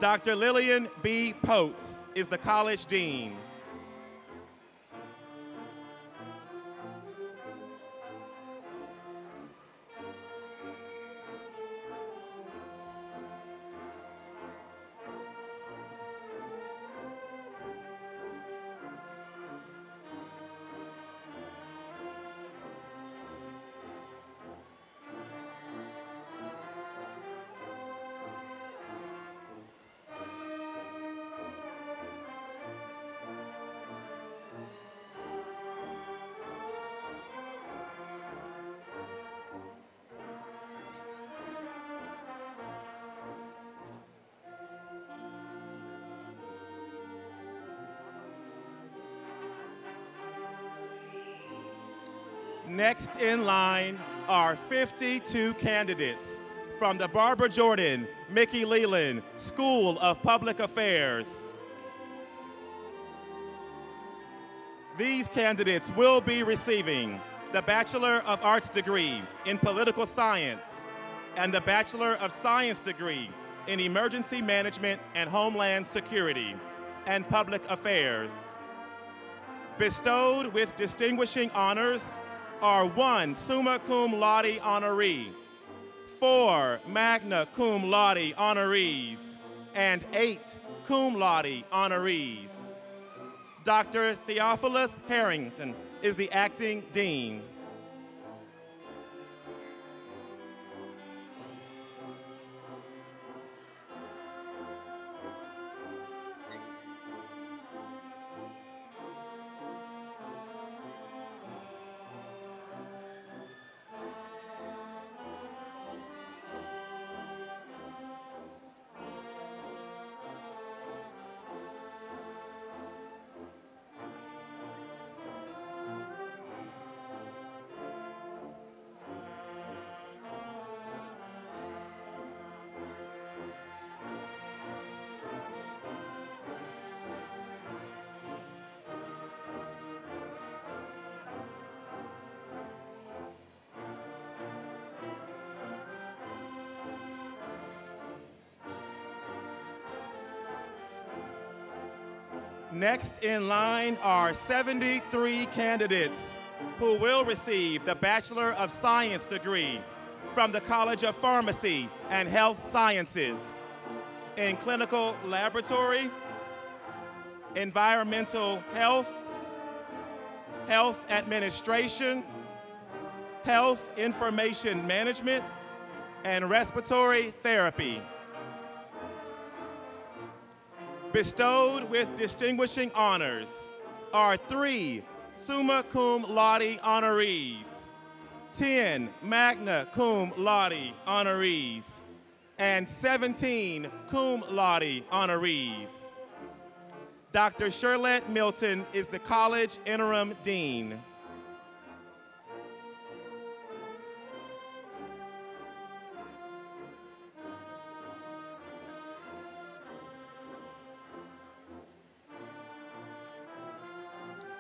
Dr. Lillian B. Potes is the college dean. Next in line are 52 candidates from the Barbara Jordan Mickey Leland School of Public Affairs. These candidates will be receiving the Bachelor of Arts degree in Political Science and the Bachelor of Science degree in Emergency Management and Homeland Security and Public Affairs. Bestowed with distinguishing honors are 1 summa cum laude honoree, 4 magna cum laude honorees, and 8 cum laude honorees. Dr. Theophilus Harrington is the acting dean. Next in line are 73 candidates who will receive the Bachelor of Science degree from the College of Pharmacy and Health Sciences in Clinical Laboratory, Environmental Health, Health Administration, Health Information Management, and Respiratory Therapy. Bestowed with distinguishing honors are 3 summa cum laude honorees, 10 magna cum laude honorees, and 17 cum laude honorees. Dr. Shirlette Milton is the college interim dean.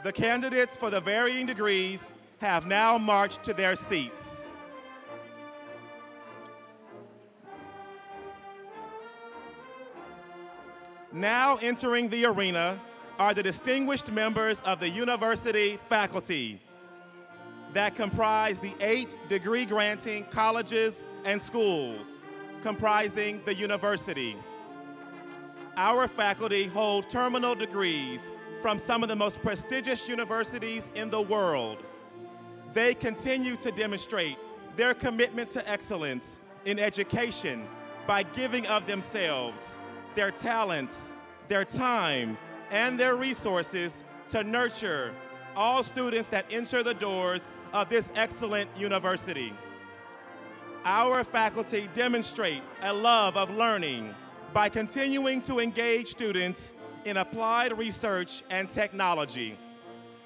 The candidates for the varying degrees have now marched to their seats. Now entering the arena are the distinguished members of the university faculty that comprise the 8 degree-granting colleges and schools comprising the university. Our faculty hold terminal degrees from some of the most prestigious universities in the world. They continue to demonstrate their commitment to excellence in education by giving of themselves, their talents, their time, and their resources to nurture all students that enter the doors of this excellent university. Our faculty demonstrate a love of learning by continuing to engage students in applied research and technology.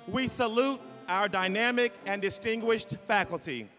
We salute our dynamic and distinguished faculty.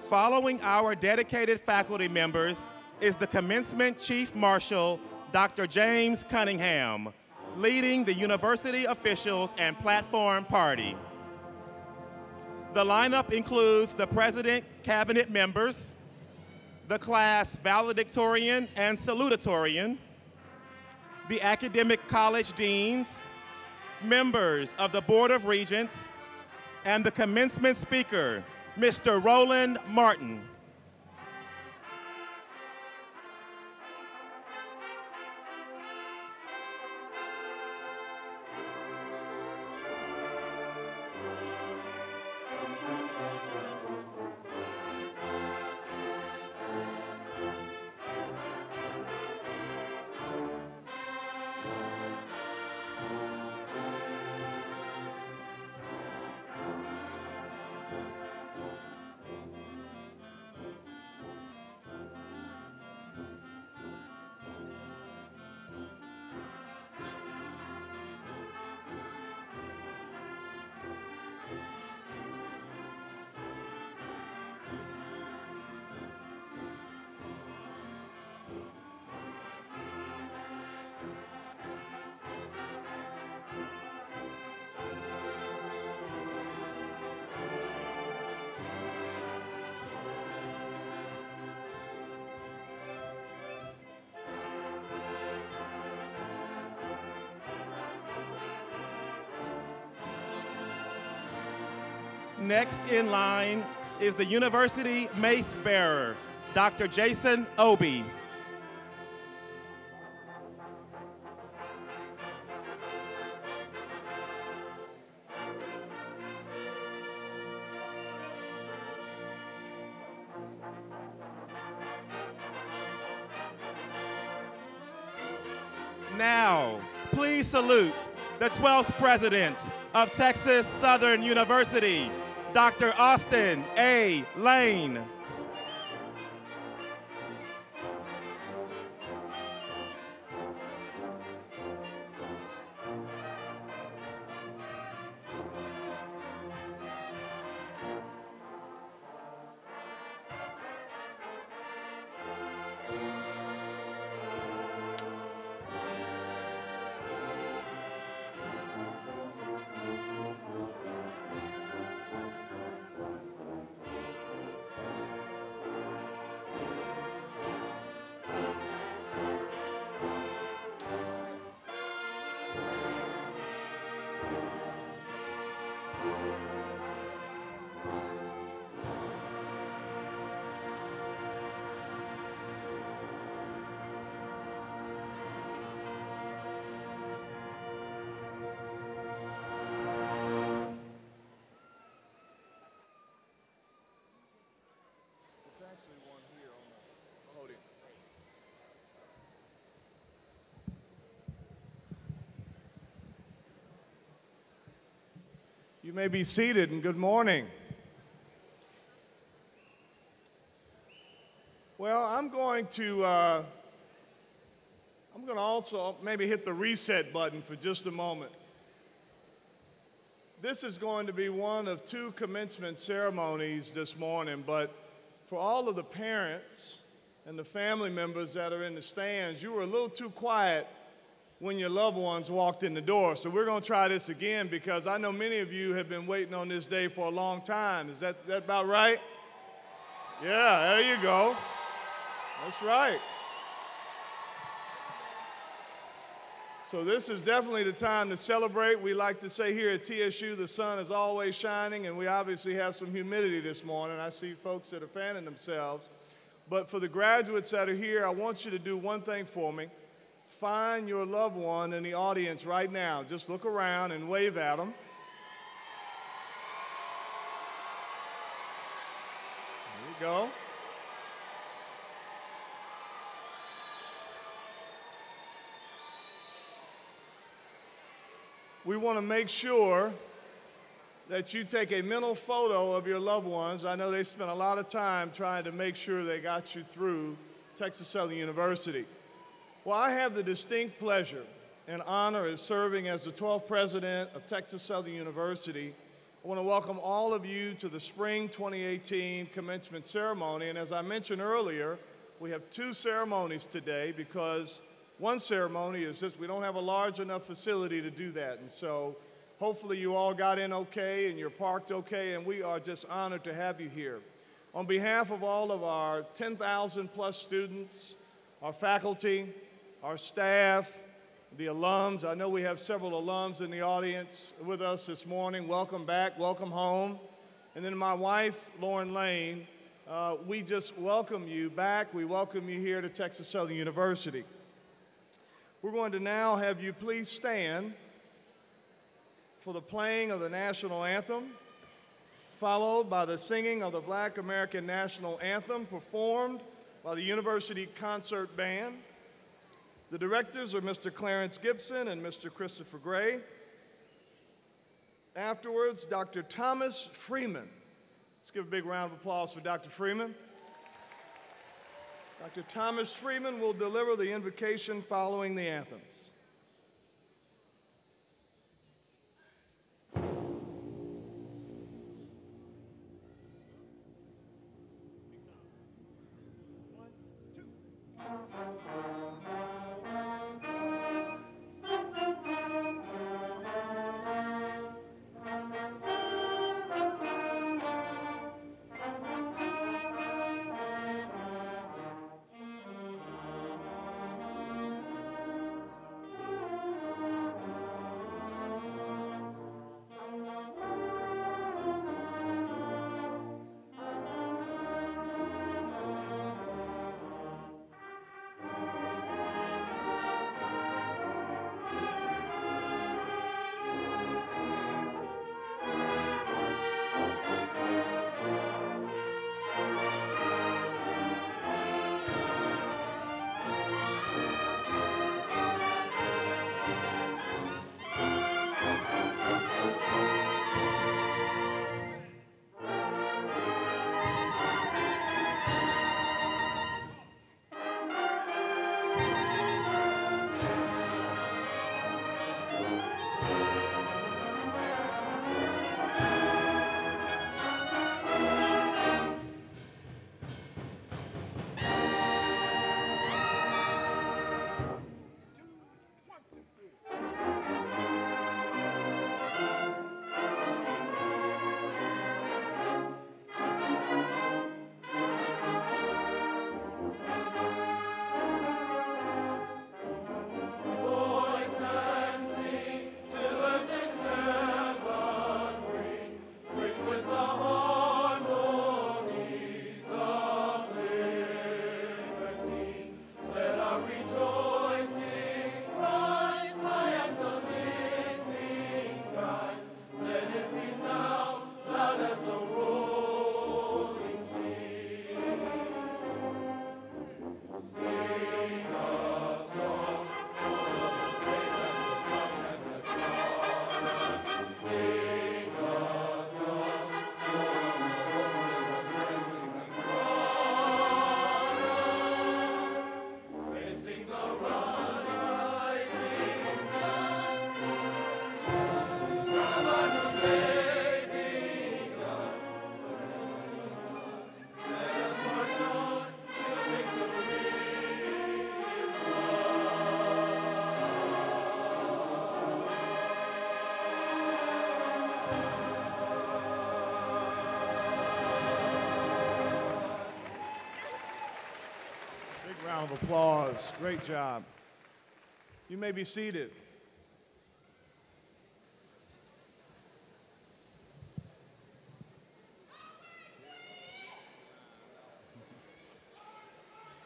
Following our dedicated faculty members is the Commencement Chief Marshal, Dr. James Cunningham, leading the university officials and platform party. The lineup includes the President, cabinet members, the class valedictorian and salutatorian, the academic college deans, members of the Board of Regents, and the commencement speaker, Mr. Roland Martin. Next in line is the University Mace Bearer, Dr. Jason Obey. Now, please salute the 12th President of Texas Southern University, Dr. Austin A. Lane. You may be seated, and good morning. Well, I'm going to also maybe hit the reset button for just a moment. This is going to be one of two commencement ceremonies this morning, but for all of the parents and the family members that are in the stands, you were a little too quiet when your loved ones walked in the door. So we're going to try this again because I know many of you have been waiting on this day for a long time. Is that about right? Yeah, there you go. That's right. So this is definitely the time to celebrate. We like to say here at TSU, the sun is always shining, and we obviously have some humidity this morning. I see folks that are fanning themselves. But for the graduates that are here, I want you to do one thing for me. Find your loved one in the audience right now. Just look around and wave at them. There you go. We want to make sure that you take a mental photo of your loved ones. I know they spent a lot of time trying to make sure they got you through Texas Southern University. Well, I have the distinct pleasure and honor of serving as the 12th president of Texas Southern University I want to welcome all of you to the Spring 2018 Commencement Ceremony. And as I mentioned earlier, we have two ceremonies today because one ceremony is just we don't have a large enough facility to do that. And so hopefully you all got in okay and you're parked okay, and we are just honored to have you here. On behalf of all of our 10,000 plus students, our faculty, our staff, the alums, I know we have several alums in the audience with us this morning. Welcome back, welcome home. And then my wife, Lauren Lane, we just welcome you back. We welcome you here to Texas Southern University. We're going to now have you please stand for the playing of the national anthem, followed by the singing of the Black American National Anthem performed by the University Concert Band. The directors are Mr. Clarence Gibson and Mr. Christopher Gray. Afterwards, Dr. Thomas Freeman. Let's give a big round of applause for Dr. Freeman. Dr. Thomas Freeman will deliver the invocation following the anthems. Round of applause. Great job. You may be seated.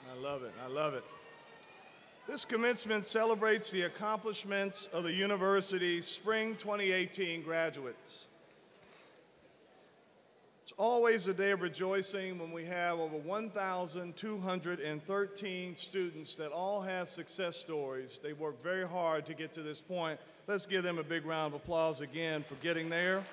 I love it. I love it. This commencement celebrates the accomplishments of the university's Spring 2018 graduates. It's always a day of rejoicing when we have over 1,213 students that all have success stories. They worked very hard to get to this point. Let's give them a big round of applause again for getting there.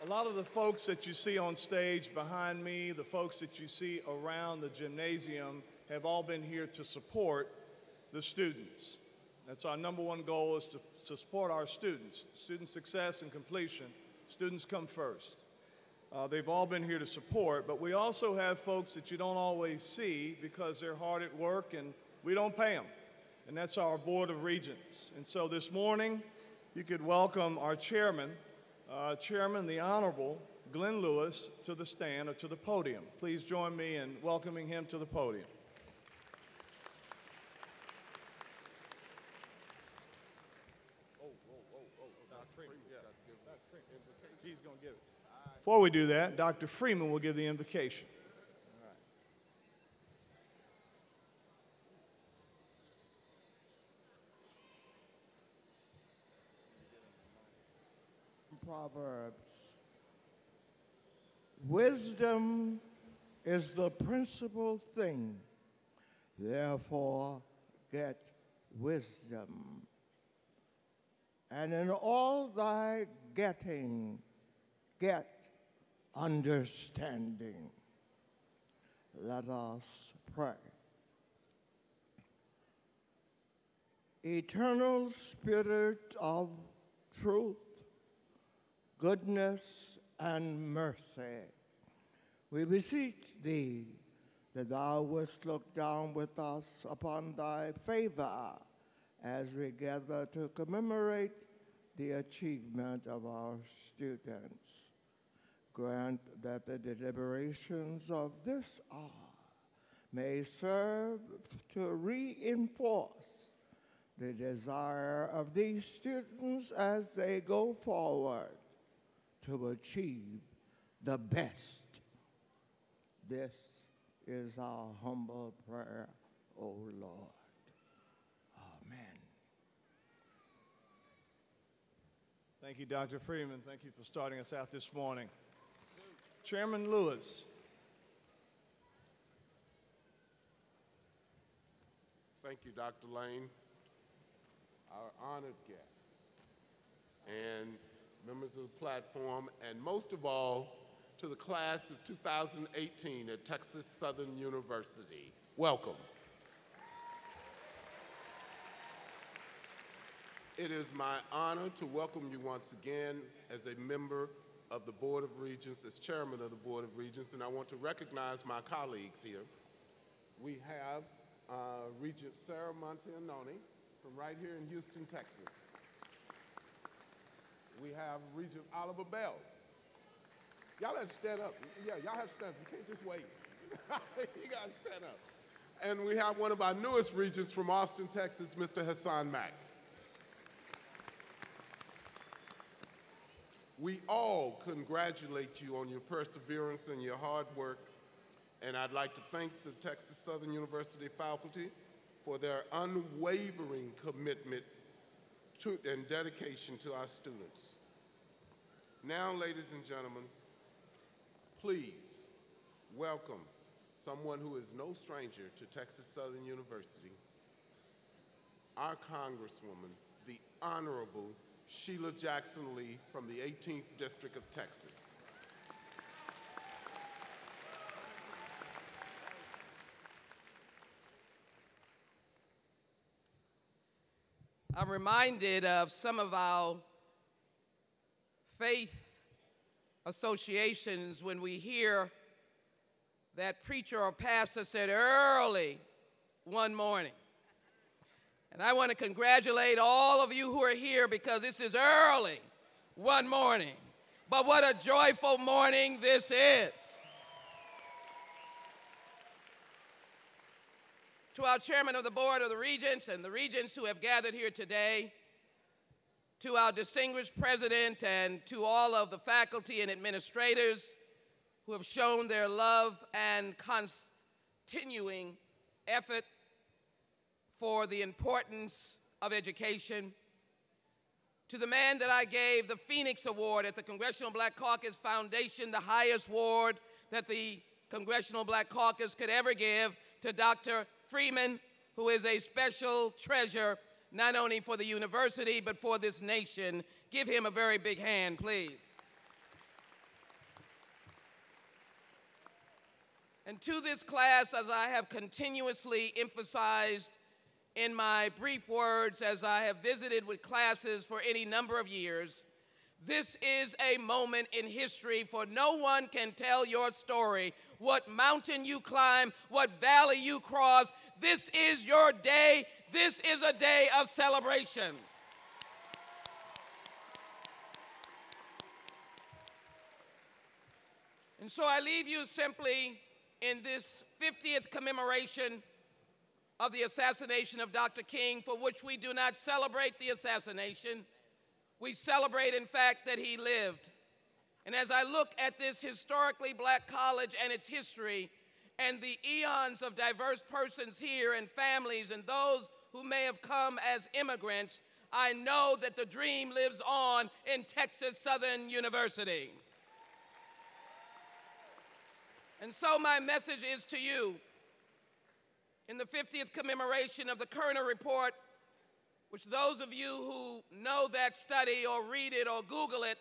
A lot of the folks that you see on stage behind me, the folks that you see around the gymnasium, have all been here to support the students. That's our #1 goal, is to support our students. Student success and completion. Students come first. They've all been here to support, but we also have folks that you don't always see because they're hard at work and we don't pay them. And that's our Board of Regents. And so this morning, you could welcome our chairman, the Honorable Glenn Lewis, to the stand or to the podium. Please join me in welcoming him to the podium. He's going to give it. Before we do that, Dr. Freeman will give the invocation. Proverbs. Wisdom is the principal thing, therefore get wisdom. And in all thy getting, get understanding. Let us pray. Eternal Spirit of truth, goodness, and mercy, we beseech thee that thou wouldst look down with us upon thy favor as we gather to commemorate the achievement of our students. Grant that the deliberations of this hour may serve to reinforce the desire of these students as they go forward to achieve the best. This is our humble prayer, O Lord. Amen. Thank you, Dr. Freeman. Thank you for starting us out this morning. Chairman Lewis. Thank you, Dr. Lane, our honored guests, and members of the platform, and most of all, to the class of 2018 at Texas Southern University. Welcome. It is my honor to welcome you once again as a member of the Board of Regents, as chairman of the Board of Regents, and I want to recognize my colleagues here. We have Regent Sarah Montanoni from right here in Houston, Texas. We have Regent Oliver Bell. Y'all have to stand up. Yeah, y'all have to stand up. You can't just wait. You got to stand up. And we have one of our newest regents from Austin, Texas, Mr. Hassan Mack. We all congratulate you on your perseverance and your hard work, and I'd like to thank the Texas Southern University faculty for their unwavering commitment to and dedication to our students. Now, ladies and gentlemen, please welcome someone who is no stranger to Texas Southern University, our Congresswoman, the Honorable Sheila Jackson Lee from the 18th District of Texas. I'm reminded of some of our faith associations when we hear that preacher or pastor said early one morning. And I want to congratulate all of you who are here because this is early one morning. But what a joyful morning this is. To our chairman of the Board of the Regents and the regents who have gathered here today, to our distinguished president and to all of the faculty and administrators who have shown their love and continuing effort for the importance of education, to the man that I gave the Phoenix Award at the Congressional Black Caucus Foundation, the highest award that the Congressional Black Caucus could ever give, to Dr. Freeman, who is a special treasure not only for the university but for this nation. Give him a very big hand, please. And to this class, as I have continuously emphasized in my brief words as I have visited with classes for any number of years, this is a moment in history, for no one can tell your story. What mountain you climb, what valley you cross, this is your day. This is a day of celebration. And so I leave you simply in this 50th commemoration of the assassination of Dr. King, for which we do not celebrate the assassination. We celebrate, in fact, that he lived. And as I look at this historically black college and its history and the eons of diverse persons here and families and those who may have come as immigrants, I know that the dream lives on in Texas Southern University. And so my message is to you. In the 50th commemoration of the Kerner Report, which those of you who know that study or read it or Google it,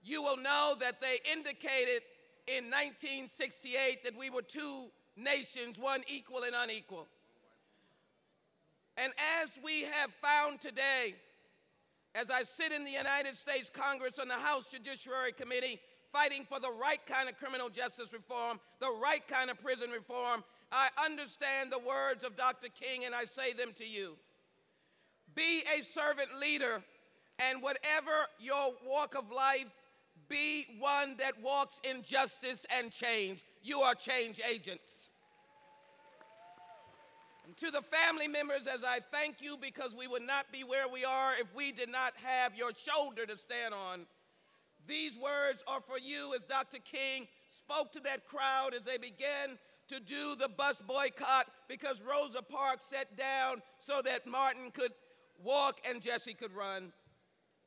you will know that they indicated in 1968 that we were two nations, one equal and unequal. And as we have found today, as I sit in the United States Congress on the House Judiciary Committee, fighting for the right kind of criminal justice reform, the right kind of prison reform, I understand the words of Dr. King, and I say them to you. Be a servant leader, and whatever your walk of life, be one that walks in justice and change. You are change agents. And to the family members, as I thank you, because we would not be where we are if we did not have your shoulder to stand on. These words are for you as Dr. King spoke to that crowd as they began to do the bus boycott because Rosa Parks sat down so that Martin could walk and Jesse could run.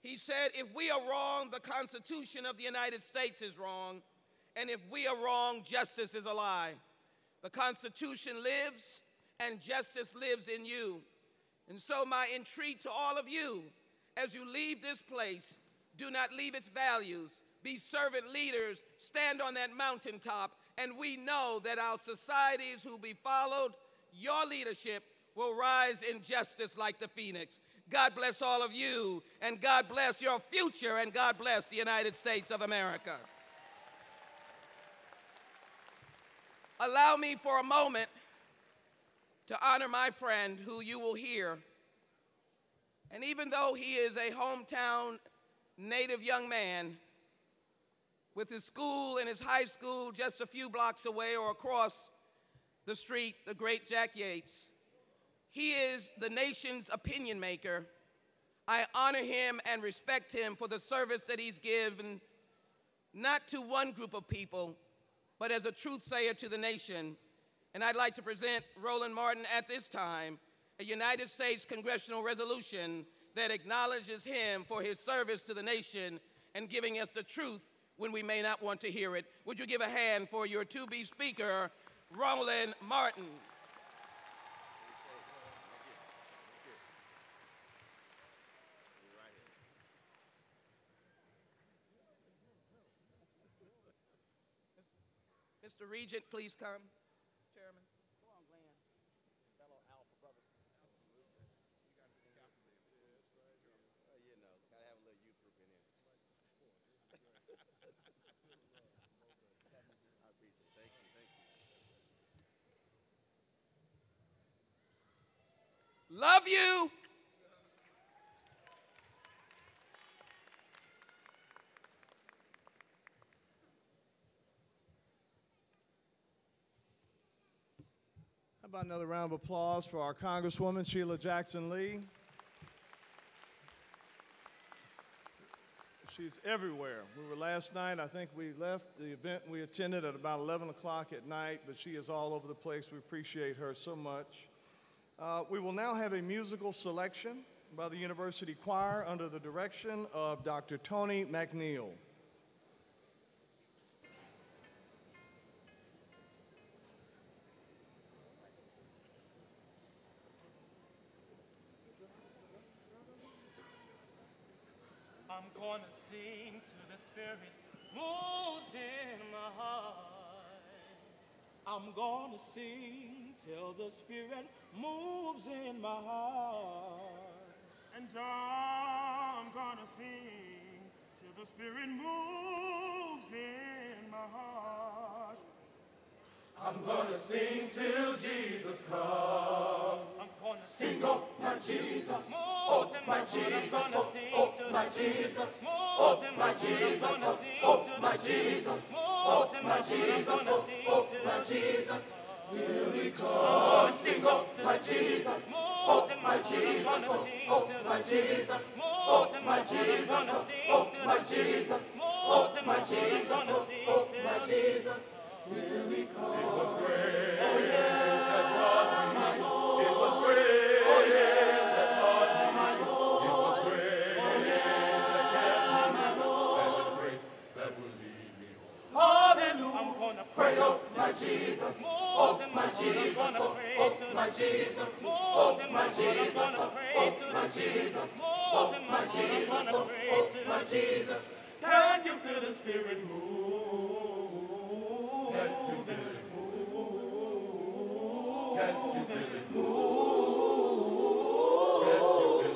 He said, if we are wrong, the Constitution of the United States is wrong. And if we are wrong, justice is a lie. The Constitution lives and justice lives in you. And so my entreat to all of you, as you leave this place, do not leave its values. Be servant leaders, stand on that mountaintop, and we know that our societies who be followed, your leadership will rise in justice like the phoenix. God bless all of you, and God bless your future, and God bless the United States of America. Allow me for a moment to honor my friend who you will hear. And even though he is a hometown native young man, with his school and his high school just a few blocks away or across the street, the great Jack Yates. He is the nation's opinion maker. I honor him and respect him for the service that he's given, not to one group of people, but as a truth sayer to the nation. And I'd like to present Roland Martin at this time, a United States congressional resolution that acknowledges him for his service to the nation and giving us the truth when we may not want to hear it. Would you give a hand for your to-be speaker, Roland Martin? Mr. Regent, please come. Chairman. Come on, Glenn. Fellow Alpha brother. Absolutely. You got to calculate. You know, got to have a little youth group in here. I appreciate it. Thank you. Thank you. Love you. How about another round of applause for our Congresswoman, Sheila Jackson Lee? She's everywhere. We were last night, I think we left the event we attended at about 11 o'clock at night, but she is all over the place. We appreciate her so much. We will now have a musical selection by the University Choir under the direction of Dr. Tony McNeil. I'm gonna sing to the spirit moves in my heart. I'm gonna sing till the Spirit moves in my heart. And I'm gonna sing till the Spirit moves in my heart. I'm gonna sing till Jesus comes. I'm gonna Sing, oh my Jesus, oh my Jesus, oh my Jesus, oh my Jesus, oh my Jesus, oh my Jesus, oh my Jesus, till He comes. Sing, oh my Jesus, oh my Jesus, oh my Jesus, oh my Jesus, oh my Jesus, oh my Jesus, oh my Jesus, till He comes. It was grace, oh yes, that brought me. It was grace, oh yes, that taught me. It was grace, oh yes, that kept me. And it's grace that will lead me home. Hallelujah. I'm gonna Pray, oh my Jesus, oh my Jesus, oh my Jesus, oh my Jesus, oh my Jesus, oh my Jesus, oh my Jesus. Can you feel the Spirit move? Can you feel it move? Can you feel it move? Can you feel it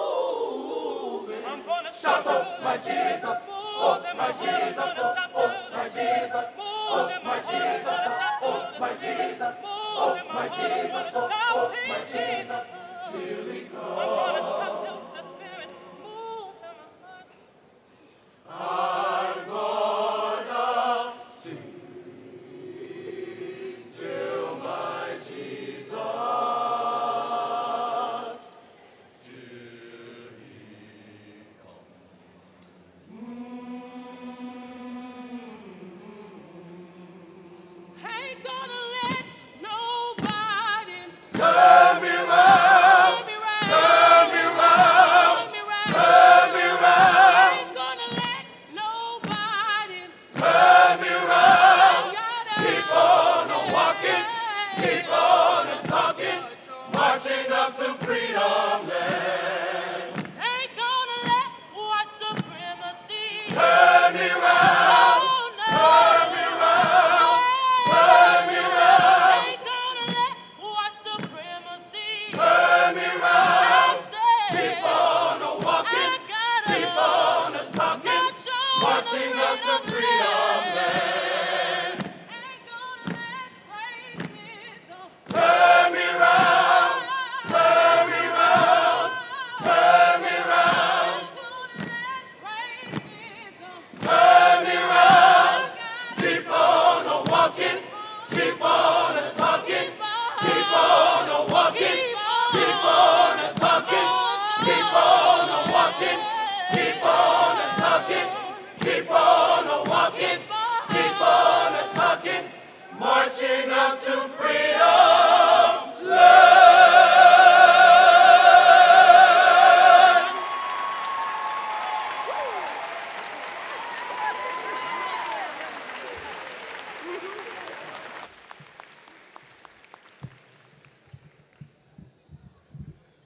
move? I'm gonna Shout, oh my Jesus, oh my Jesus, oh my Jesus, oh my Jesus, oh my Jesus, oh my Jesus, oh my Jesus, till He comes. I'm gonna shout till the Spirit moves in my heart. I'm gonna sing till my Jesus, till He comes. Ain't gonna let nobody Turn me round, turn me round, turn me round, turn me round. turn me round, Ain't gonna let nobody turn me round. gotta Keep on walking, keep on talking, marching up to freedom land. ain't gonna let white supremacy Turn me round, oh, no. turn me round, turn me round, Ain't gonna let white supremacy turn me round. say, Keep on walking, I gotta keep on talking, march on marching the up to freedom land. Ain't gonna let racism Turn me round, turn me round, turn me round, ain't gonna let racism turn me round. Keep on walking, keep on talking, keep on walking, keep on talking, keep on walking, keep on talking, keep on walking, keep on talking, marching up to freedom land.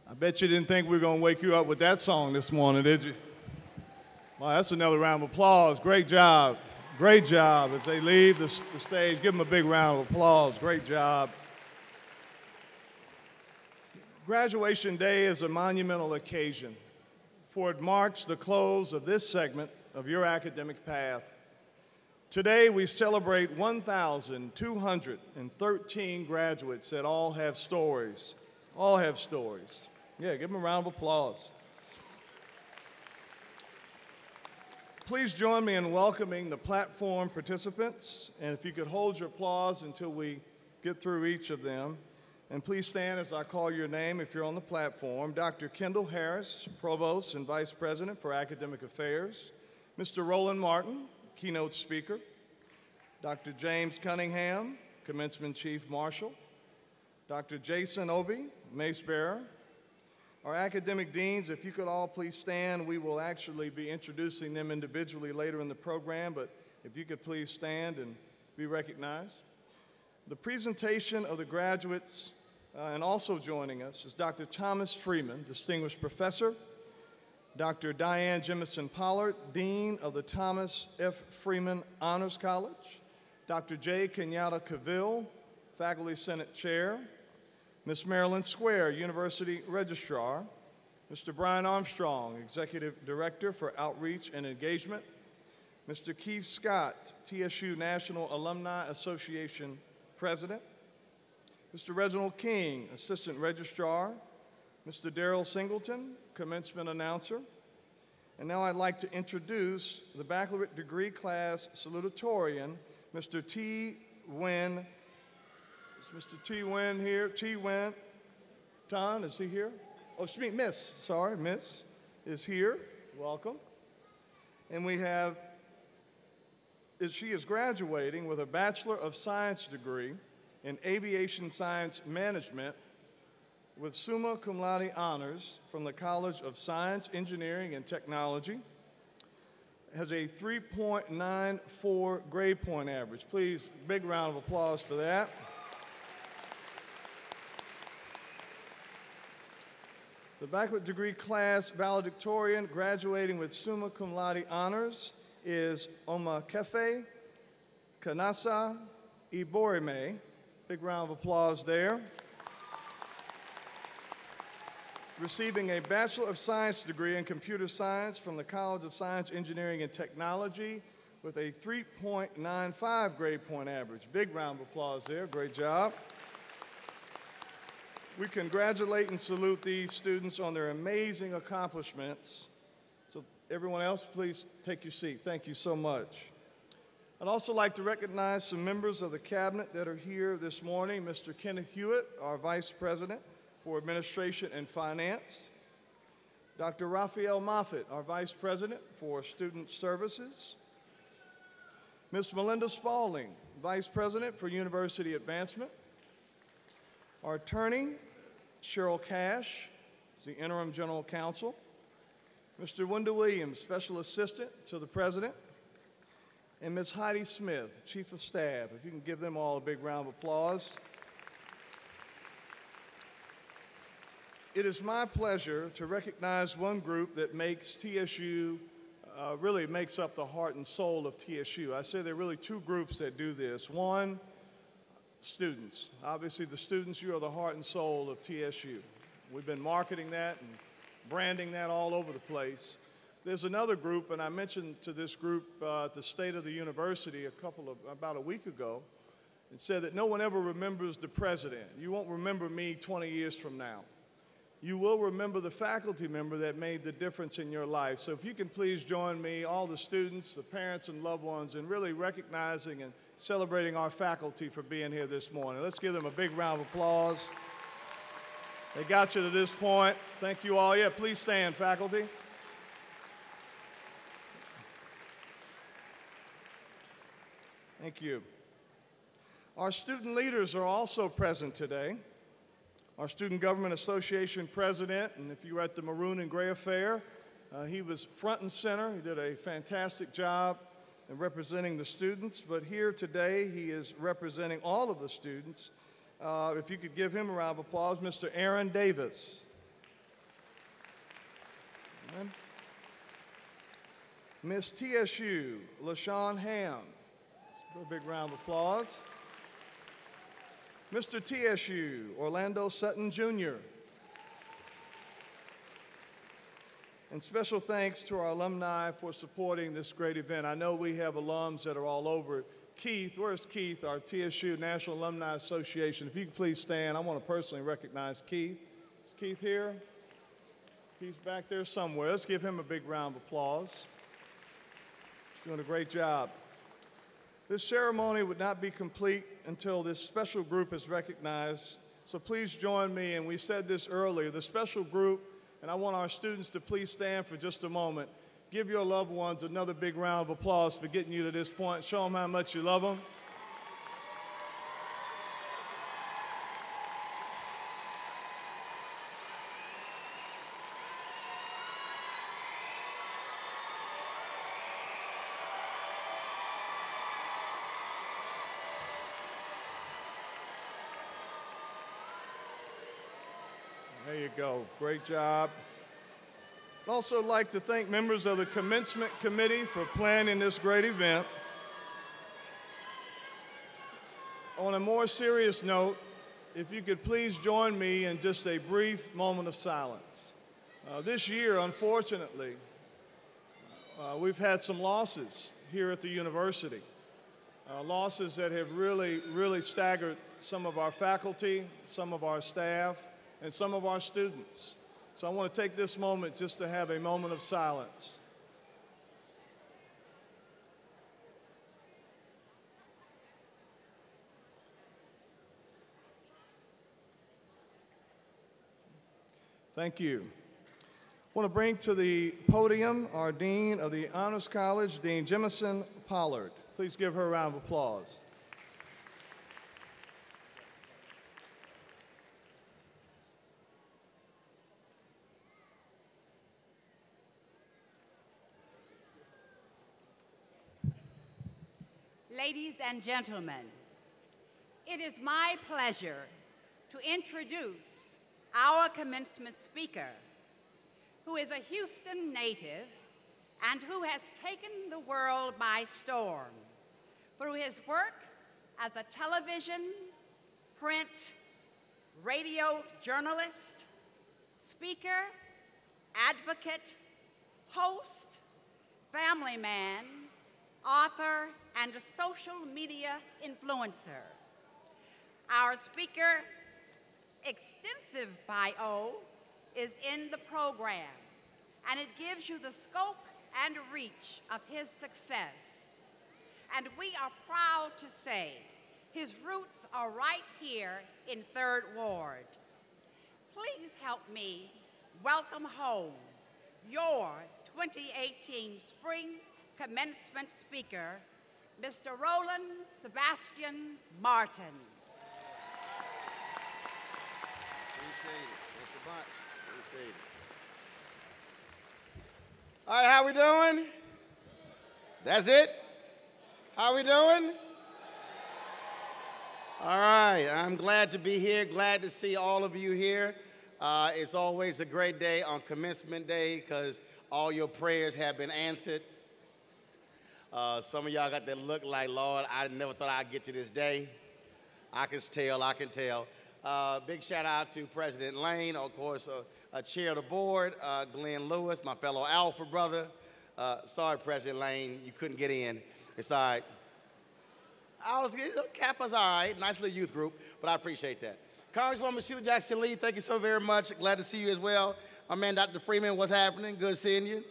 I bet you didn't think we were going to wake you up with that song this morning, did you? Well, that's another round of applause. Great job. Great job. As they leave the stage, give them a big round of applause. Great job. Graduation Day is a monumental occasion, for it marks the close of this segment of your academic path. Today, we celebrate 1,213 graduates that all have stories. All have stories. Yeah, give them a round of applause. Please join me in welcoming the platform participants, and if you could hold your applause until we get through each of them. And please stand as I call your name if you're on the platform. Dr. Kendall Harris, Provost and Vice President for Academic Affairs. Mr. Roland Martin, keynote speaker. Dr. James Cunningham, Commencement Chief Marshal. Dr. Jason Obi, Mace Bearer. Our academic deans, if you could all please stand, we will actually be introducing them individually later in the program, but if you could please stand and be recognized. The presentation of the graduates and also joining us is Dr. Thomas Freeman, Distinguished Professor, Dr. Diane Jemison Pollard, Dean of the Thomas F. Freeman Honors College, Dr. J. Kenyatta Cavill, Faculty Senate Chair, Ms. Marilyn Square, University Registrar, Mr. Brian Armstrong, Executive Director for Outreach and Engagement, Mr. Keith Scott, TSU National Alumni Association President, Mr. Reginald King, Assistant Registrar, Mr. Darrell Singleton, Commencement Announcer. And now I'd like to introduce the baccalaureate degree class salutatorian, Mr. T. Wynn. Is Mr. T. Wynn here? T. Wynn. Ton, is he here? Oh, Miss, sorry, Miss is here. Welcome. And we have, she is graduating with a Bachelor of Science degree in Aviation Science Management with summa cum laude honors from the College of Science, Engineering, and Technology. Has a 3.94 grade point average. Please, big round of applause for that. The baccalaureate degree class valedictorian graduating with summa cum laude honors is Omakefe Kanasa Iborime. Big round of applause there. Receiving a Bachelor of Science degree in Computer Science from the College of Science, Engineering, and Technology with a 3.95 grade point average. Big round of applause there. Great job. We congratulate and salute these students on their amazing accomplishments. So everyone else, please take your seat. Thank you so much. I'd also like to recognize some members of the cabinet that are here this morning. Mr. Kenneth Hewitt, our Vice President for Administration and Finance. Dr. Raphael Moffitt, our Vice President for Student Services. Ms. Melinda Spaulding, Vice President for University Advancement. Our attorney, Cheryl Cash, is the Interim General Counsel. Mr. Wendell Williams, Special Assistant to the President. And Ms. Heidi Smith, Chief of Staff. If you can give them all a big round of applause. It is my pleasure to recognize one group that makes TSU, really makes up the heart and soul of TSU. I say there are really two groups that do this. One, students. Obviously, the students, you are the heart and soul of TSU. We've been marketing that and branding that all over the place. There's another group, and I mentioned to this group at the State of the University about a week ago, and said that no one ever remembers the president. You won't remember me 20 years from now. You will remember the faculty member that made the difference in your life. So if you can please join me, all the students, the parents and loved ones, in really recognizing and celebrating our faculty for being here this morning. Let's give them a big round of applause. They got you to this point. Thank you all. Yeah, please stand, faculty. Thank you. Our student leaders are also present today. Our Student Government Association president, and if you were at the Maroon and Gray Affair, he was front and center. He did a fantastic job in representing the students, but here today he is representing all of the students. If you could give him a round of applause, Mr. Aaron Davis. Amen. Miss TSU, LaShawn Ham. A big round of applause. Mr. TSU, Orlando Sutton Jr. And special thanks to our alumni for supporting this great event. I know we have alums that are all over. Keith, where's Keith, our TSU National Alumni Association? If you could please stand, I want to personally recognize Keith. Is Keith here? He's back there somewhere. Let's give him a big round of applause. He's doing a great job. This ceremony would not be complete until this special group is recognized. So please join me, and we said this earlier, the special group, and I want our students to please stand for just a moment. Give your loved ones another big round of applause for getting you to this point. Show them how much you love them. There you go. Great job. I'd also like to thank members of the Commencement Committee for planning this great event. on a more serious note, if you could please join me in just a brief moment of silence. This year, unfortunately, we've had some losses here at the university. Losses that have really staggered some of our faculty, some of our staff, and some of our students. So I want to take this moment just to have a moment of silence. Thank you. I want to bring to the podium our Dean of the Honors College, Dean Jemison Pollard. Please give her a round of applause. Ladies and gentlemen, it is my pleasure to introduce our commencement speaker, who is a Houston native and who has taken the world by storm through his work as a television, print, radio journalist, speaker, advocate, host, family man, author, and a social media influencer. Our speaker's extensive bio is in the program, and it gives you the scope and reach of his success. And we are proud to say his roots are right here in 3rd Ward. Please help me welcome home your 2018 Spring Commencement speaker, Mr. Roland Sebastian Martin. Appreciate it. Thanks a bunch. Appreciate it. All right, how we doing? That's it? How we doing? All right, I'm glad to be here, glad to see all of you here. It's always a great day on Commencement Day because all your prayers have been answered. Some of y'all got that look like, Lord, I never thought I'd get to this day. I can tell. Big shout out to President Lane, of course, chair of the board, Glenn Lewis, my fellow Alpha brother. Sorry, President Lane, you couldn't get in. It's all right. Kappa's all right, nice little youth group, but I appreciate that. Congresswoman Sheila Jackson Lee, thank you so very much. Glad to see you as well. My man, Dr. Freeman, what's happening? Good seeing you.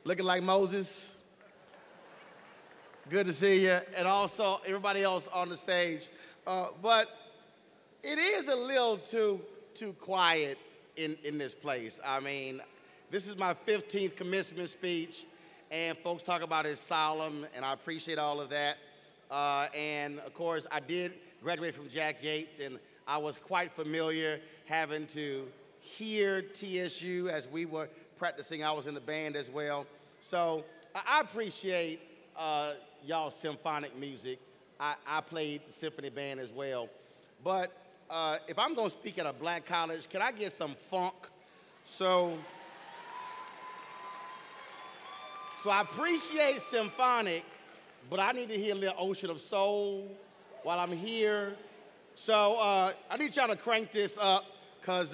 Looking like Moses. Good to see you, and also everybody else on the stage. But it is a little too quiet in this place. I mean, this is my 15th commencement speech, and folks talk about it solemn, and I appreciate all of that. And of course, I did graduate from Jack Yates, and I was quite familiar having to hear TSU as we were practicing. I was in the band as well. So I appreciate y'all's symphonic music. I played the symphony band as well. But if I'm gonna speak at a black college, can I get some funk? So I appreciate symphonic, but I need to hear a little Ocean of Soul while I'm here. So I need y'all to crank this up, because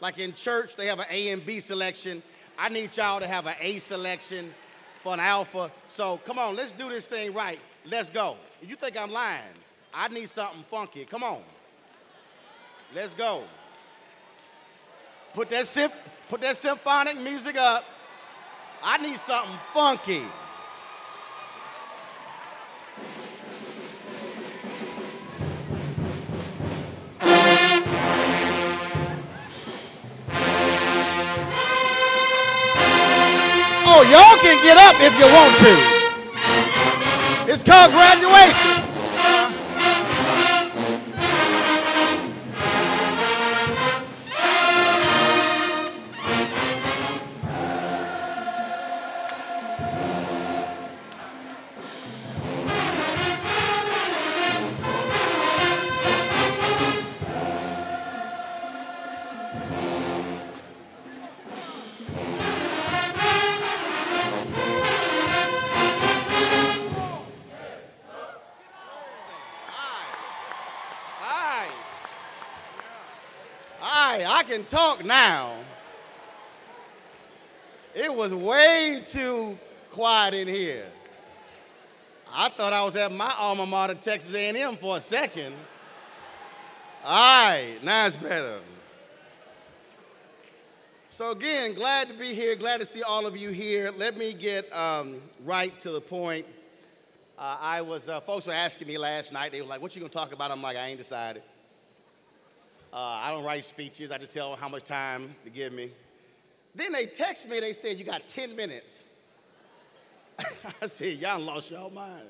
like in church, they have an A and B selection. I need y'all to have an A selection for an alpha. So come on, let's do this thing right. Let's go. If you think I'm lying, I need something funky. Come on. Let's go. Put that symphonic music up. I need something funky. Oh, y'all can get up if you want to. It's called graduation. can talk now. It was way too quiet in here. I thought I was at my alma mater, Texas A&M, for a second. All right, now it's better. So again, glad to be here, glad to see all of you here. Let me get right to the point. Folks were asking me last night, they were like, what you gonna talk about? I'm like, I ain't decided. I don't write speeches, I just tell them how much time to give me. Then they text me, they said, you got 10 minutes. I said, y'all lost y'all mind.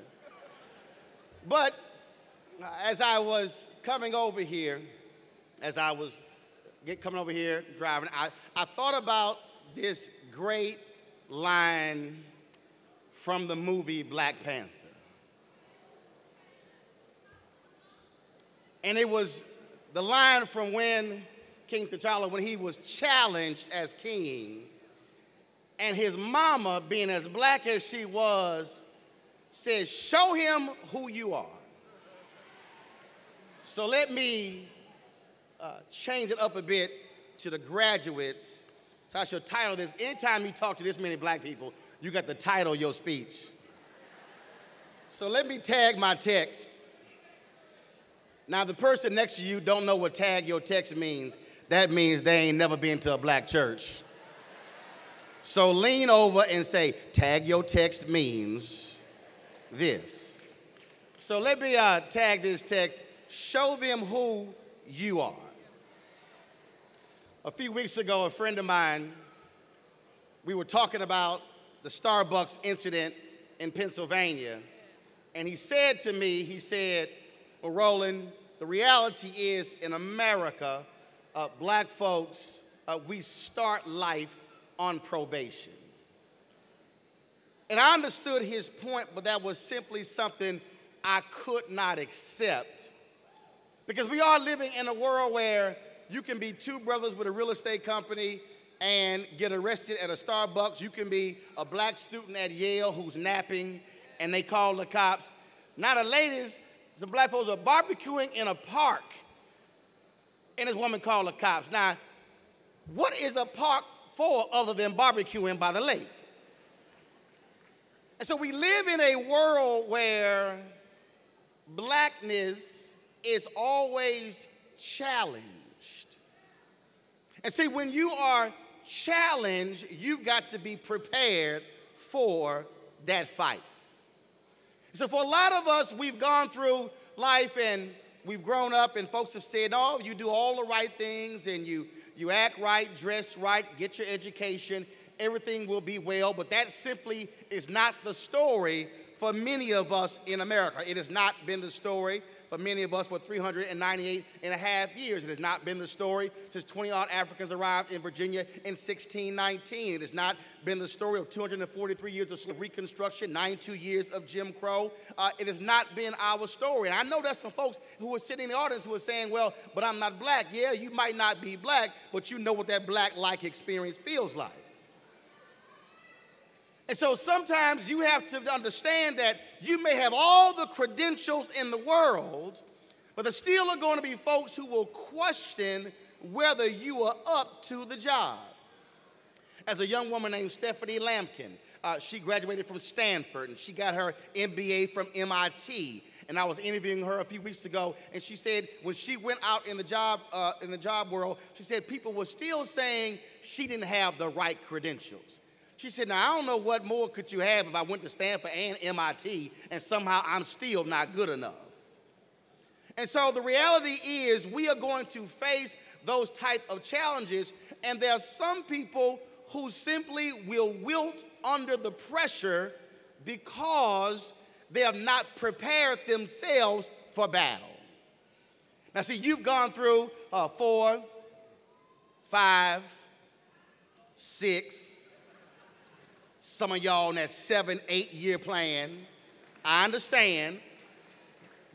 But as I was coming over here, driving, I thought about this great line from the movie Black Panther. And it was the line from when King T'Challa, when he was challenged as king, and his mama, being as black as she was, said, show him who you are. So let me change it up a bit to the graduates. So I should title this, anytime you talk to this many black people, you got to title your speech. So let me tag my text. Now, the person next to you don't know what tag your text means. That means they ain't never been to a black church. So lean over and say, tag your text means this. So let me tag this text, show them who you are. A few weeks ago, a friend of mine, we were talking about the Starbucks incident in Pennsylvania, and he said to me, he said, well, Roland, the reality is in America, black folks, we start life on probation. And I understood his point, but that was simply something I could not accept. Because we are living in a world where you can be two brothers with a real estate company and get arrested at a Starbucks. You can be a black student at Yale who's napping and they call the cops. Now the ladies, some black folks are barbecuing in a park and this woman called the cops. Now, what is a park for other than barbecuing by the lake? And so we live in a world where blackness is always challenged. And see, when you are challenged, you've got to be prepared for that fight. So for a lot of us, we've gone through life and we've grown up and folks have said, oh, you do all the right things and you act right, dress right, get your education, everything will be well. But that simply is not the story for many of us in America. It has not been the story for many of us for 398 and a half years. It has not been the story since 20-odd Africans arrived in Virginia in 1619. It has not been the story of 243 years of Reconstruction, 92 years of Jim Crow. It has not been our story. And I know there's some folks who are sitting in the audience who are saying, well, but I'm not black. Yeah, you might not be black, but you know what that black-like experience feels like. And so sometimes you have to understand that you may have all the credentials in the world, but there still are going to be folks who will question whether you are up to the job. As a young woman named Stephanie Lampkin, she graduated from Stanford and she got her MBA from MIT. And I was interviewing her a few weeks ago, and she said when she went out in the job world, she said people were still saying she didn't have the right credentials. She said, now, I don't know what more could you have if I went to Stanford and MIT and somehow I'm still not good enough. And so the reality is we are going to face those type of challenges, and there are some people who simply will wilt under the pressure because they have not prepared themselves for battle. Now, see, you've gone through 4, 5, 6, some of y'all on that 7, 8-year plan. I understand,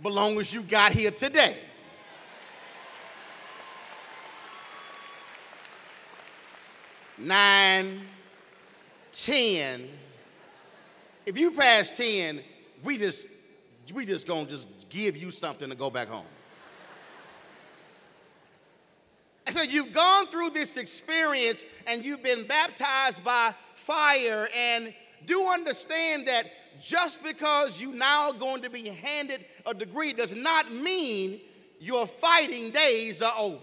but long as you got here today. Nine, 10. If you pass 10, we just gonna just give you something to go back home. And so you've gone through this experience and you've been baptized by fire, and do understand that just because you now are going to be handed a degree does not mean your fighting days are over.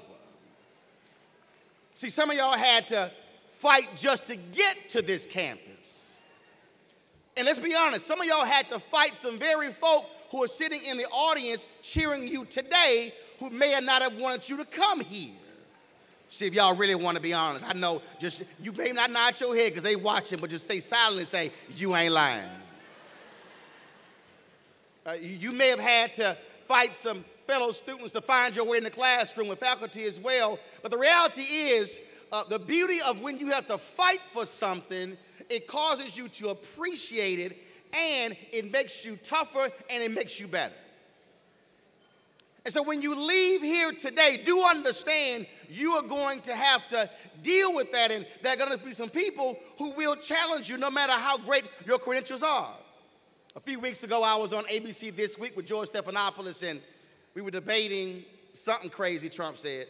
See, some of y'all had to fight just to get to this campus. And let's be honest, some of y'all had to fight some very folk who are sitting in the audience cheering you today who may not have wanted you to come here. See, if y'all really want to be honest, I know just you may not nod your head because they watching, but just say silently, say, you ain't lying. You may have had to fight some fellow students to find your way in the classroom with faculty as well. But the reality is, the beauty of when you have to fight for something, it causes you to appreciate it, and it makes you tougher, and it makes you better. And so when you leave here today, do understand you are going to have to deal with that, and there are going to be some people who will challenge you no matter how great your credentials are. A few weeks ago, I was on ABC This Week with George Stephanopoulos, and we were debating something crazy Trump said.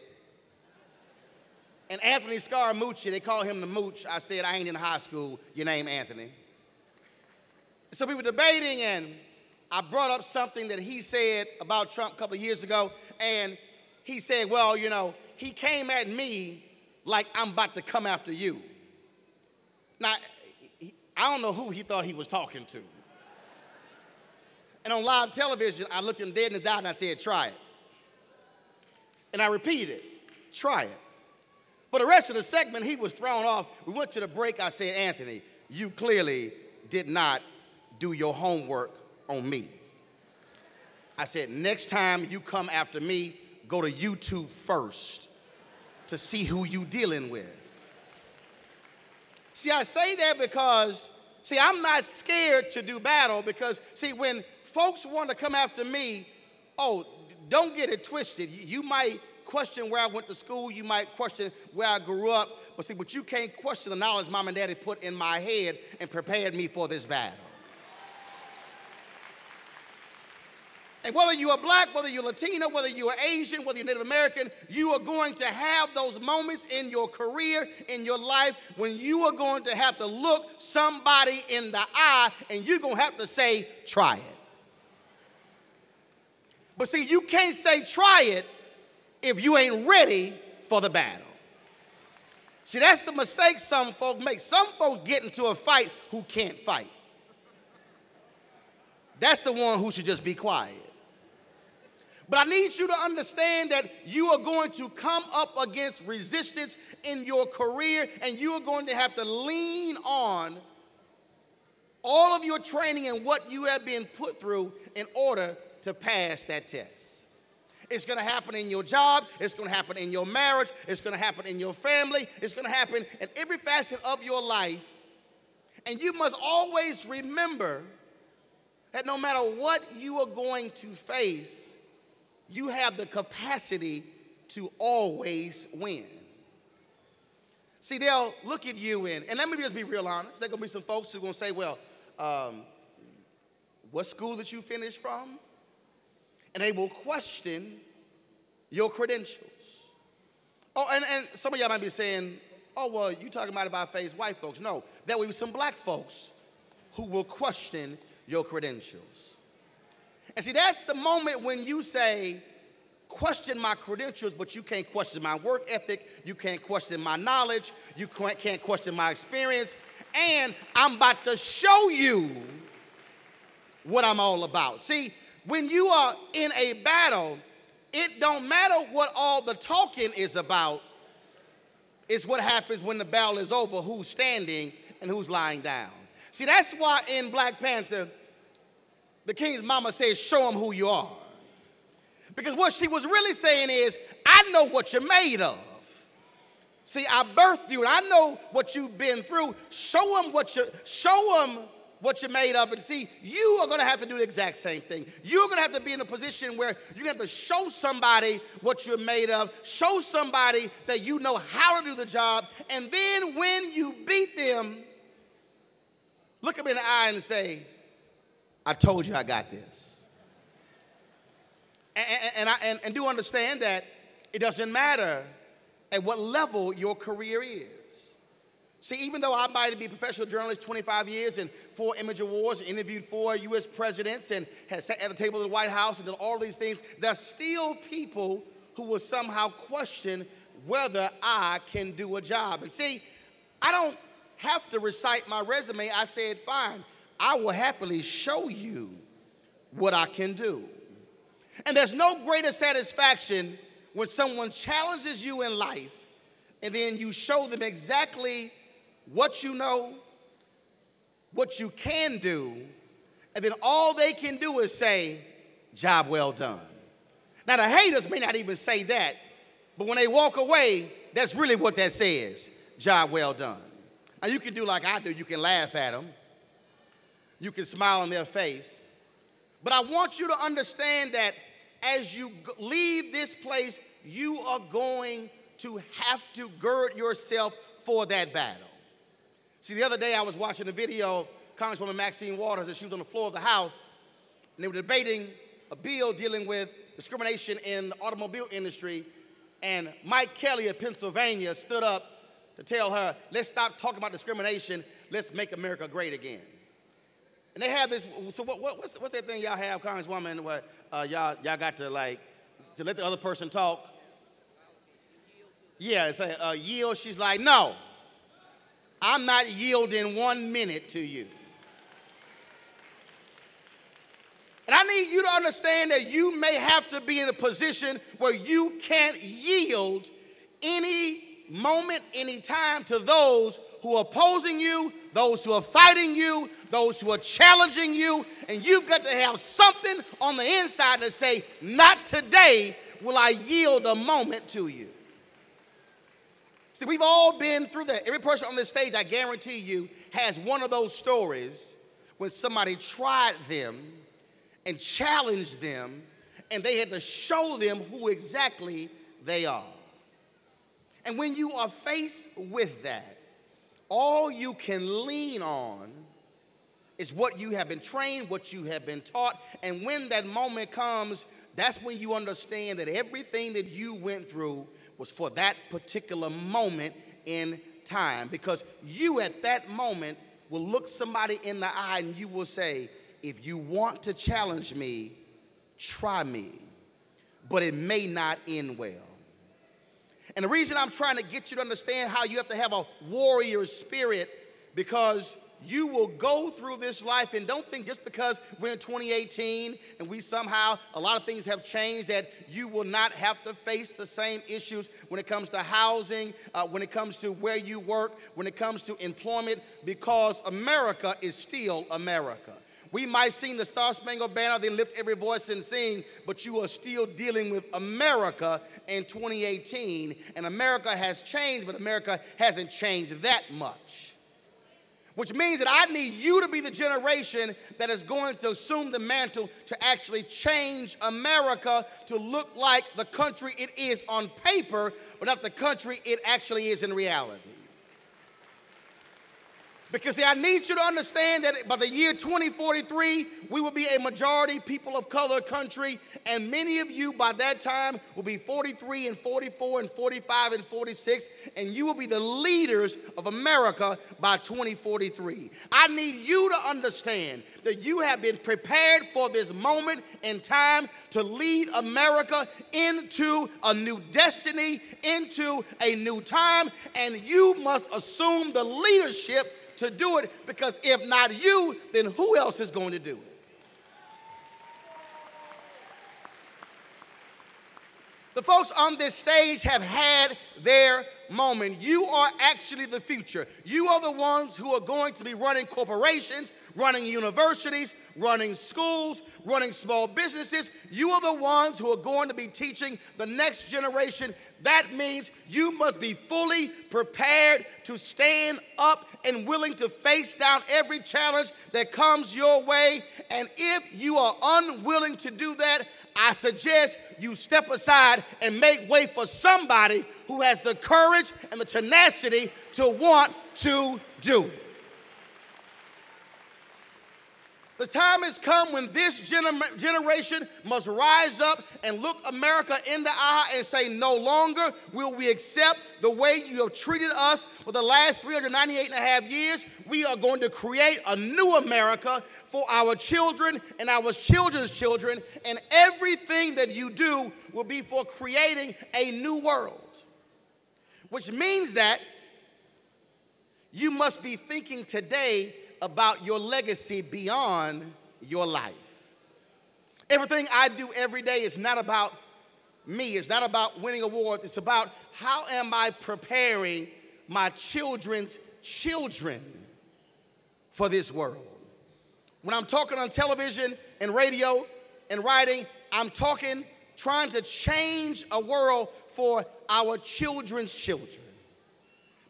And Anthony Scaramucci, they call him the Mooch. I said, I ain't in high school. Your name Anthony. So we were debating, and I brought up something that he said about Trump a couple of years ago, and he said, well, you know, he came at me like I'm about to come after you. Now, I don't know who he thought he was talking to. And on live television, I looked him dead in his eye and I said, try it. And I repeated, try it. For the rest of the segment, he was thrown off. We went to the break. I said, Anthony, you clearly did not do your homework on me. I said, next time you come after me, go to YouTube first to see who you dealing with. See, I say that because, see, I'm not scared to do battle because, see, when folks want to come after me, oh, don't get it twisted. You might question where I went to school. You might question where I grew up. But see, but you can't question the knowledge mom and daddy put in my head and prepared me for this battle. And whether you are black, whether you're Latino, whether you are Asian, whether you're Native American, you are going to have those moments in your career, in your life, when you are going to have to look somebody in the eye and you're going to have to say, try it. But see, you can't say try it if you ain't ready for the battle. See, that's the mistake some folks make. Some folks get into a fight who can't fight. That's the one who should just be quiet. But I need you to understand that you are going to come up against resistance in your career, and you are going to have to lean on all of your training and what you have been put through in order to pass that test. It's going to happen in your job. It's going to happen in your marriage. It's going to happen in your family. It's going to happen in every facet of your life. And you must always remember that no matter what you are going to face, you have the capacity to always win. See, they'll look at you and let me just be real honest. There are going to be some folks who are going to say, well, what school did you finish from? And they will question your credentials. Oh, and some of y'all might be saying, oh, well, you talking about if I face white folks. No, there will be some black folks who will question your credentials. And see, that's the moment when you say, question my credentials, but you can't question my work ethic, you can't question my knowledge, you can't question my experience, and I'm about to show you what I'm all about. See, when you are in a battle, it don't matter what all the talking is about, it's what happens when the battle is over, who's standing and who's lying down. See, that's why in Black Panther, the king's mama says, show him who you are. Because what she was really saying is, I know what you're made of. See, I birthed you, and I know what you've been through. Show him what you're made of. And see, you are going to have to do the exact same thing. You're going to have to be in a position where you're going to have to show somebody what you're made of, show somebody that you know how to do the job, and then when you beat them, look them in the eye and say, I told you I got this. And do understand that it doesn't matter at what level your career is. See, even though I might be a professional journalist 25 years and 4 Image Awards, interviewed 4 U.S. presidents and has sat at the table of the White House and done all these things, there's still people who will somehow question whether I can do a job. And see, I don't have to recite my resume. I said, fine, I will happily show you what I can do. And there's no greater satisfaction when someone challenges you in life and then you show them exactly what you know, what you can do, and then all they can do is say, job well done. Now, the haters may not even say that, but when they walk away, that's really what that says, job well done. Now, you can do like I do. You can laugh at them. You can smile on their face. But I want you to understand that as you leave this place, you are going to have to gird yourself for that battle. See, the other day I was watching a video of Congresswoman Maxine Waters, and she was on the floor of the House, and they were debating a bill dealing with discrimination in the automobile industry, and Mike Kelly of Pennsylvania stood up to tell her, let's stop talking about discrimination, let's make America great again. And they have this, so what's that thing y'all have, Congresswoman, where y'all got to like, to let the other person talk? Yeah, it's a yield. She's like, no, I'm not yielding 1 minute to you. And I need you to understand that you may have to be in a position where you can't yield any moment, any time to those who are opposing you, those who are fighting you, those who are challenging you, and you've got to have something on the inside to say, not today will I yield a moment to you. See, we've all been through that. Every person on this stage, I guarantee you, has one of those stories when somebody tried them and challenged them, and they had to show them who exactly they are. And when you are faced with that, all you can lean on is what you have been trained, what you have been taught. And when that moment comes, that's when you understand that everything that you went through was for that particular moment in time. Because you at that moment will look somebody in the eye and you will say, if you want to challenge me, try me, but it may not end well. And the reason I'm trying to get you to understand how you have to have a warrior spirit, because you will go through this life, and don't think just because we're in 2018 and we somehow, a lot of things have changed, that you will not have to face the same issues when it comes to housing, when it comes to where you work, when it comes to employment, because America is still America. We might sing the Star Spangled Banner, then lift every voice and sing, but you are still dealing with America in 2018. And America has changed, but America hasn't changed that much. Which means that I need you to be the generation that is going to assume the mantle to actually change America to look like the country it is on paper, but not the country it actually is in reality. Because, see, I need you to understand that by the year 2043, we will be a majority people of color country, and many of you by that time will be 43 and 44 and 45 and 46, and you will be the leaders of America by 2043. I need you to understand that you have been prepared for this moment in time to lead America into a new destiny, into a new time, and you must assume the leadership to do it, because if not you, then who else is going to do it? The folks on this stage have had their moment. You are actually the future. You are the ones who are going to be running corporations, running universities, running schools, running small businesses. You are the ones who are going to be teaching the next generation. That means you must be fully prepared to stand up and willing to face down every challenge that comes your way. And if you are unwilling to do that, I suggest you step aside and make way for somebody who has the courage and the tenacity to want to do it. The time has come when this generation must rise up and look America in the eye and say, no longer will we accept the way you have treated us for the last 398 and a half years. We are going to create a new America for our children and our children's children, and everything that you do will be for creating a new world, which means that you must be thinking today about your legacy beyond your life. Everything I do every day is not about me. It's not about winning awards. It's about how am I preparing my children's children for this world. When I'm talking on television and radio and writing, I'm talking, trying to change a world for our children's children.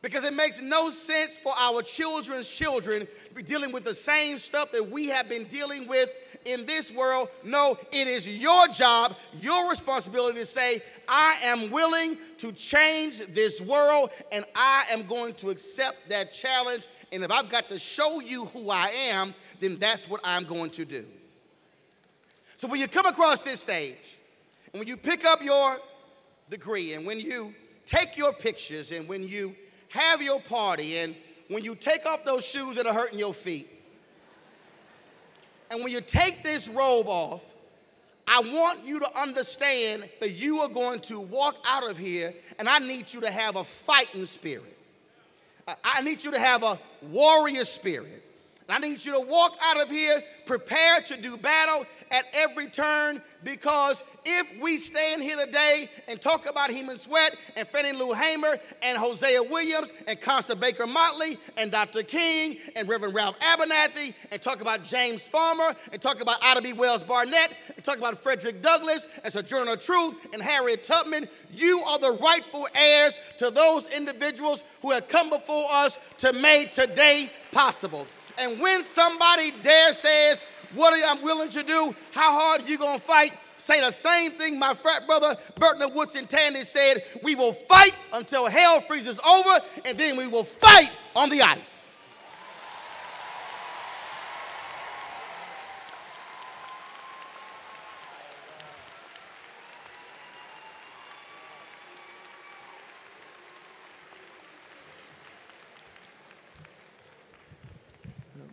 Because it makes no sense for our children's children to be dealing with the same stuff that we have been dealing with in this world. No, it is your job, your responsibility to say, I am willing to change this world, and I am going to accept that challenge. And if I've got to show you who I am, then that's what I'm going to do. So when you come across this stage, and when you pick up your degree, and when you take your pictures, and when you have your party, and when you take off those shoes that are hurting your feet, and when you take this robe off, I want you to understand that you are going to walk out of here, and I need you to have a fighting spirit. I need you to have a warrior spirit. I need you to walk out of here prepared to do battle at every turn, because if we stand here today and talk about Heman Sweat and Fannie Lou Hamer and Hosea Williams and Constance Baker Motley and Dr. King and Reverend Ralph Abernathy and talk about James Farmer and talk about Ida B. Wells Barnett and talk about Frederick Douglass and Sojourner Truth and Harriet Tubman, you are the rightful heirs to those individuals who have come before us to make today possible. And when somebody dare says, what are you willing to do? How hard are you going to fight? Say the same thing my frat brother Bertner Woodson Tandy said, we will fight until hell freezes over, and then we will fight on the ice.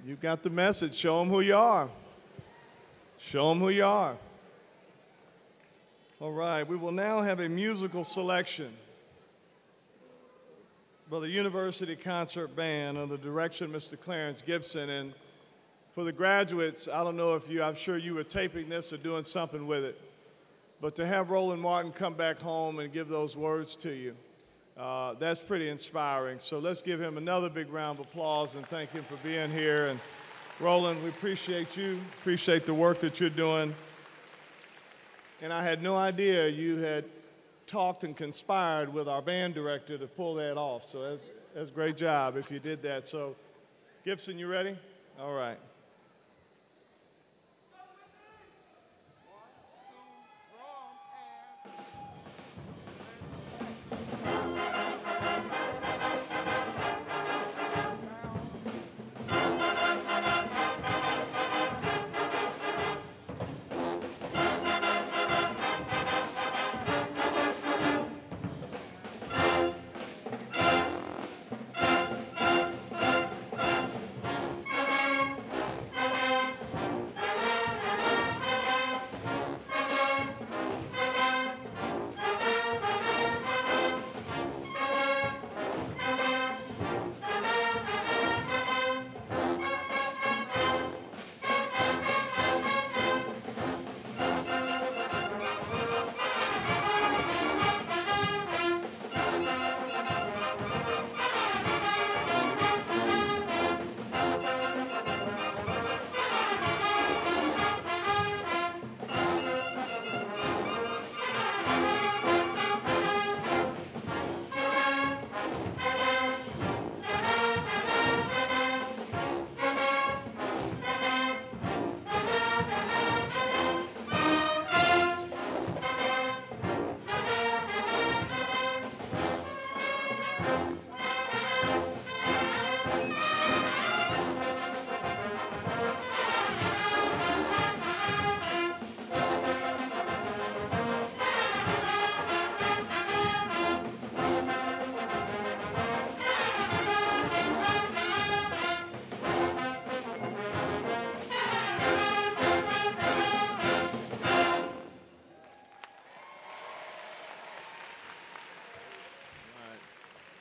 You got the message. Show them who you are. Show them who you are. All right, we will now have a musical selection by the University Concert Band under the direction of Mr. Clarence Gibson. And for the graduates, I don't know if I'm sure you were taping this or doing something with it, but to have Roland Martin come back home and give those words to you, that's pretty inspiring. So let's give him another big round of applause and thank him for being here. And Roland, we appreciate you, appreciate the work that you're doing. And I had no idea you had talked and conspired with our band director to pull that off. So that's a great job if you did that. So Gibson, you ready? All right.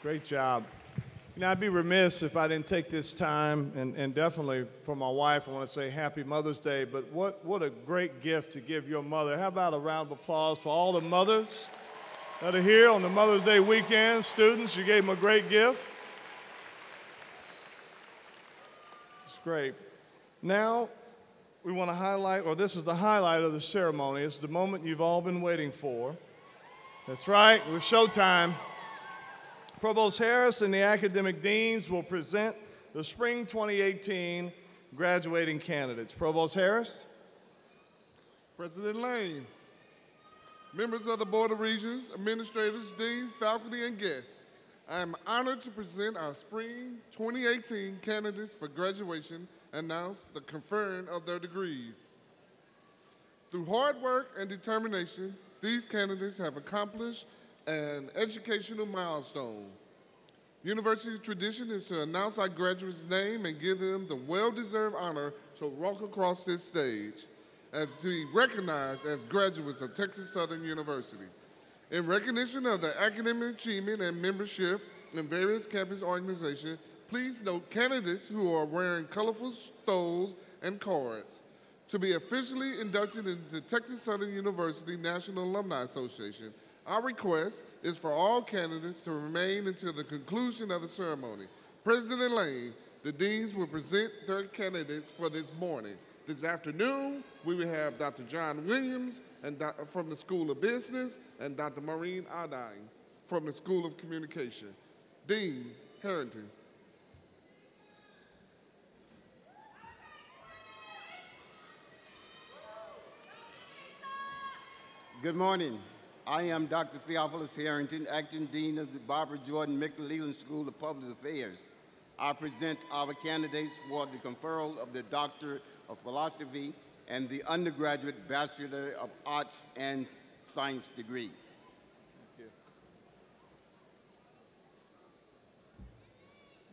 Great job. You know, I'd be remiss if I didn't take this time, and definitely for my wife, I want to say Happy Mother's Day, but what a great gift to give your mother. How about a round of applause for all the mothers that are here on the Mother's Day weekend? Students, you gave them a great gift. This is great. Now, we want to highlight, or this is the highlight of the ceremony. It's the moment you've all been waiting for. That's right, with showtime. Provost Harris and the academic deans will present the Spring 2018 graduating candidates. Provost Harris. President Lane, members of the Board of Regents, administrators, deans, faculty, and guests, I am honored to present our Spring 2018 candidates for graduation and announce the conferring of their degrees. Through hard work and determination, these candidates have accomplished an educational milestone. University tradition is to announce our graduates' name and give them the well-deserved honor to walk across this stage and to be recognized as graduates of Texas Southern University. In recognition of their academic achievement and membership in various campus organizations, please note candidates who are wearing colorful stoles and cards. To be officially inducted into Texas Southern University National Alumni Association, our request is for all candidates to remain until the conclusion of the ceremony. President Lane, the deans will present their candidates for this morning. This afternoon, we will have Dr. John Williams from the School of Business and Dr. Maureen Ardine from the School of Communication. Dean Harrington. Good morning. I am Dr. Theophilus Harrington, Acting Dean of the Barbara Jordan Mickle-Leland School of Public Affairs. I present our candidates for the conferral of the Doctor of Philosophy and the undergraduate Bachelor of Arts and Science degree. Thank you.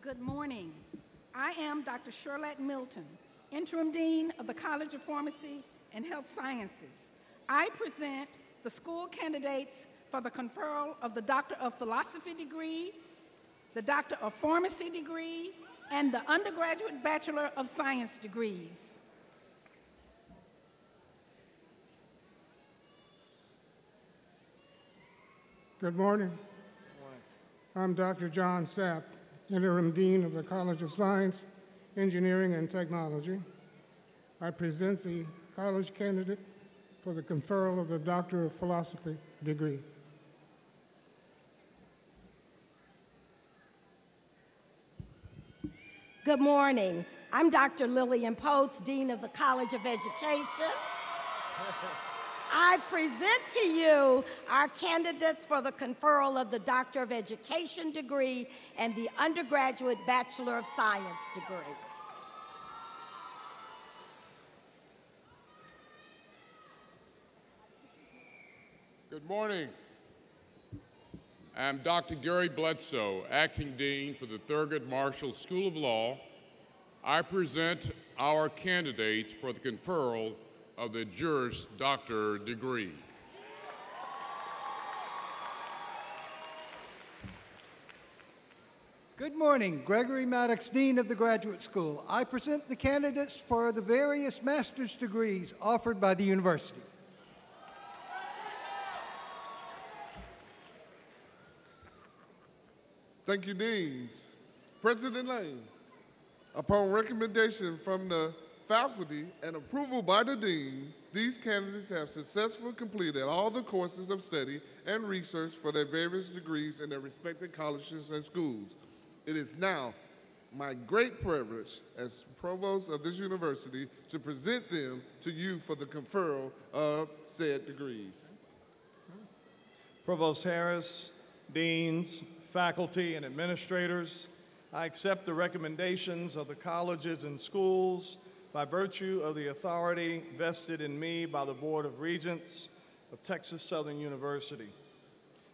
Good morning. I am Dr. Charlotte Milton, Interim Dean of the College of Pharmacy and Health Sciences. I present the school candidates for the conferral of the Doctor of Philosophy degree, the Doctor of Pharmacy degree, and the undergraduate Bachelor of Science degrees. Good morning. I'm Dr. John Sapp, Interim Dean of the College of Science, Engineering, and Technology. I present the college candidate for the conferral of the Doctor of Philosophy degree. Good morning. I'm Dr. Lillian Potes, Dean of the College of Education. I present to you our candidates for the conferral of the Doctor of Education degree and the undergraduate Bachelor of Science degree. Good morning. I'm Dr. Gary Bledsoe, Acting Dean for the Thurgood Marshall School of Law. I present our candidates for the conferral of the Juris Doctor degree. Good morning. Gregory Maddox, Dean of the Graduate School. I present the candidates for the various master's degrees offered by the university. Thank you, Deans. President Lane, upon recommendation from the faculty and approval by the Dean, these candidates have successfully completed all the courses of study and research for their various degrees in their respective colleges and schools. It is now my great privilege as provost of this university to present them to you for the conferral of said degrees. Provost Harris, deans, faculty, and administrators, I accept the recommendations of the colleges and schools by virtue of the authority vested in me by the Board of Regents of Texas Southern University.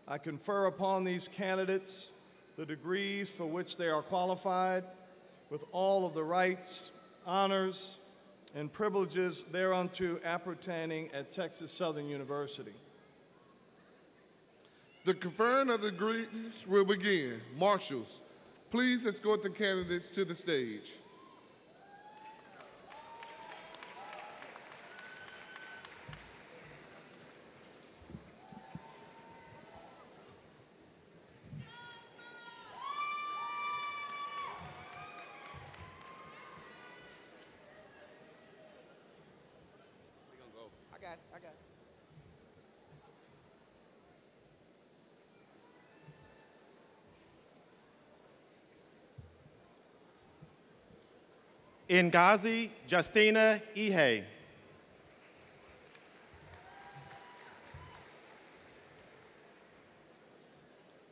I confer upon these candidates the degrees for which they are qualified with all of the rights, honors, and privileges thereunto appertaining at Texas Southern University. The conferring of the degrees will begin. Marshals, please escort the candidates to the stage. I got it. Ngazi Justina Ihe.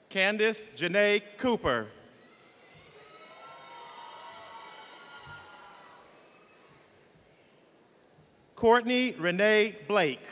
Candice Janae Cooper. Courtney Renee Blake.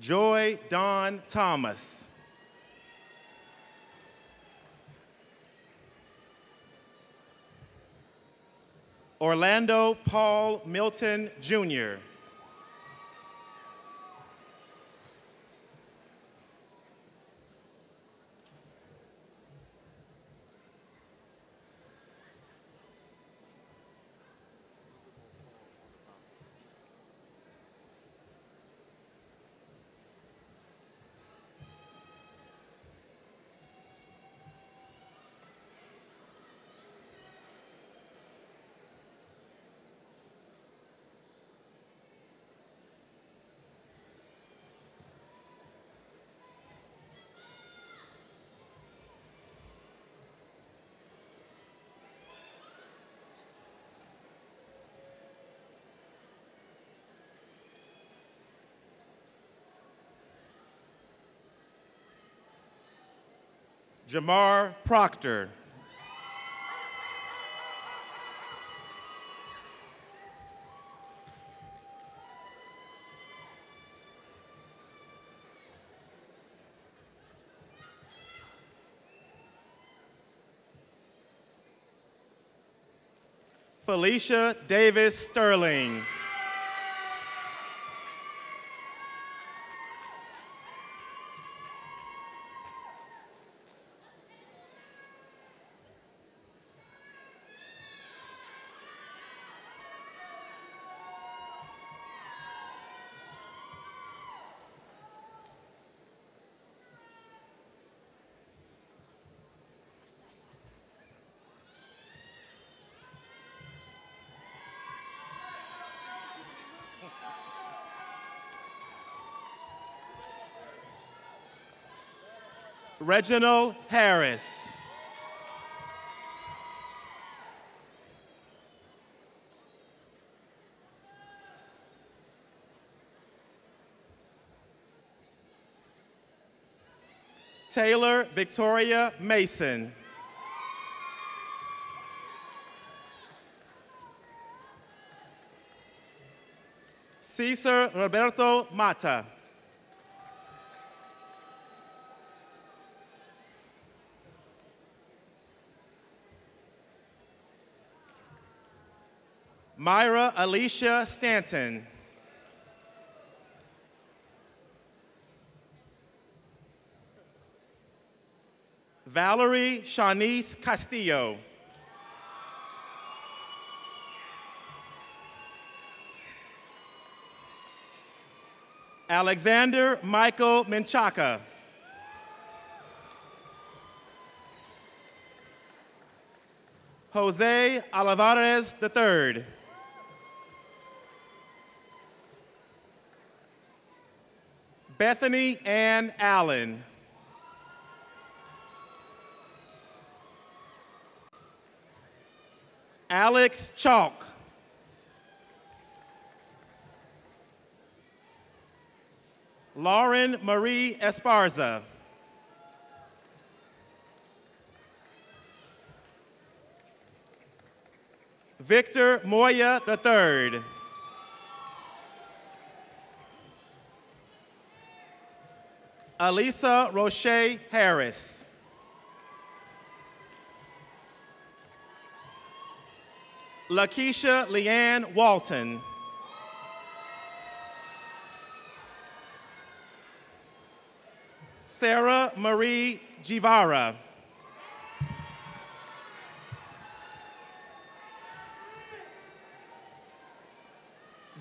Joy Dawn Thomas. Orlando Paul Milton, Jr. Jamar Proctor. Felicia Davis Sterling. Reginald Harris. Taylor Victoria Mason. Cesar Roberto Mata. Myra Alicia Stanton. Valerie Shanice Castillo. Alexander Michael Menchaca. Jose Alvarez III. Bethany Ann Allen. Alex Chalk. Lauren Marie Esparza. Victor Moya III. Alisa Roche Harris. Lakeisha Leanne Walton. Sarah Marie Givara.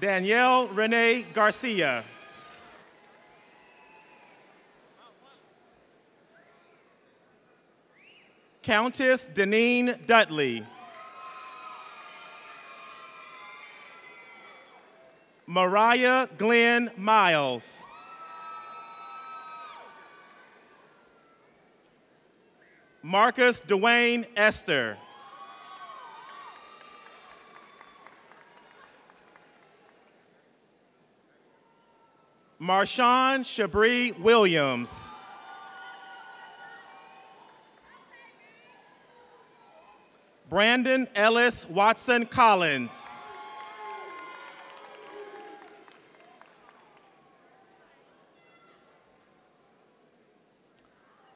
Danielle Renee Garcia. Countess Deneen Dudley. Mariah Glenn Miles. Marcus Dwayne Esther. Marshawn Shabri Williams. Brandon Ellis Watson Collins.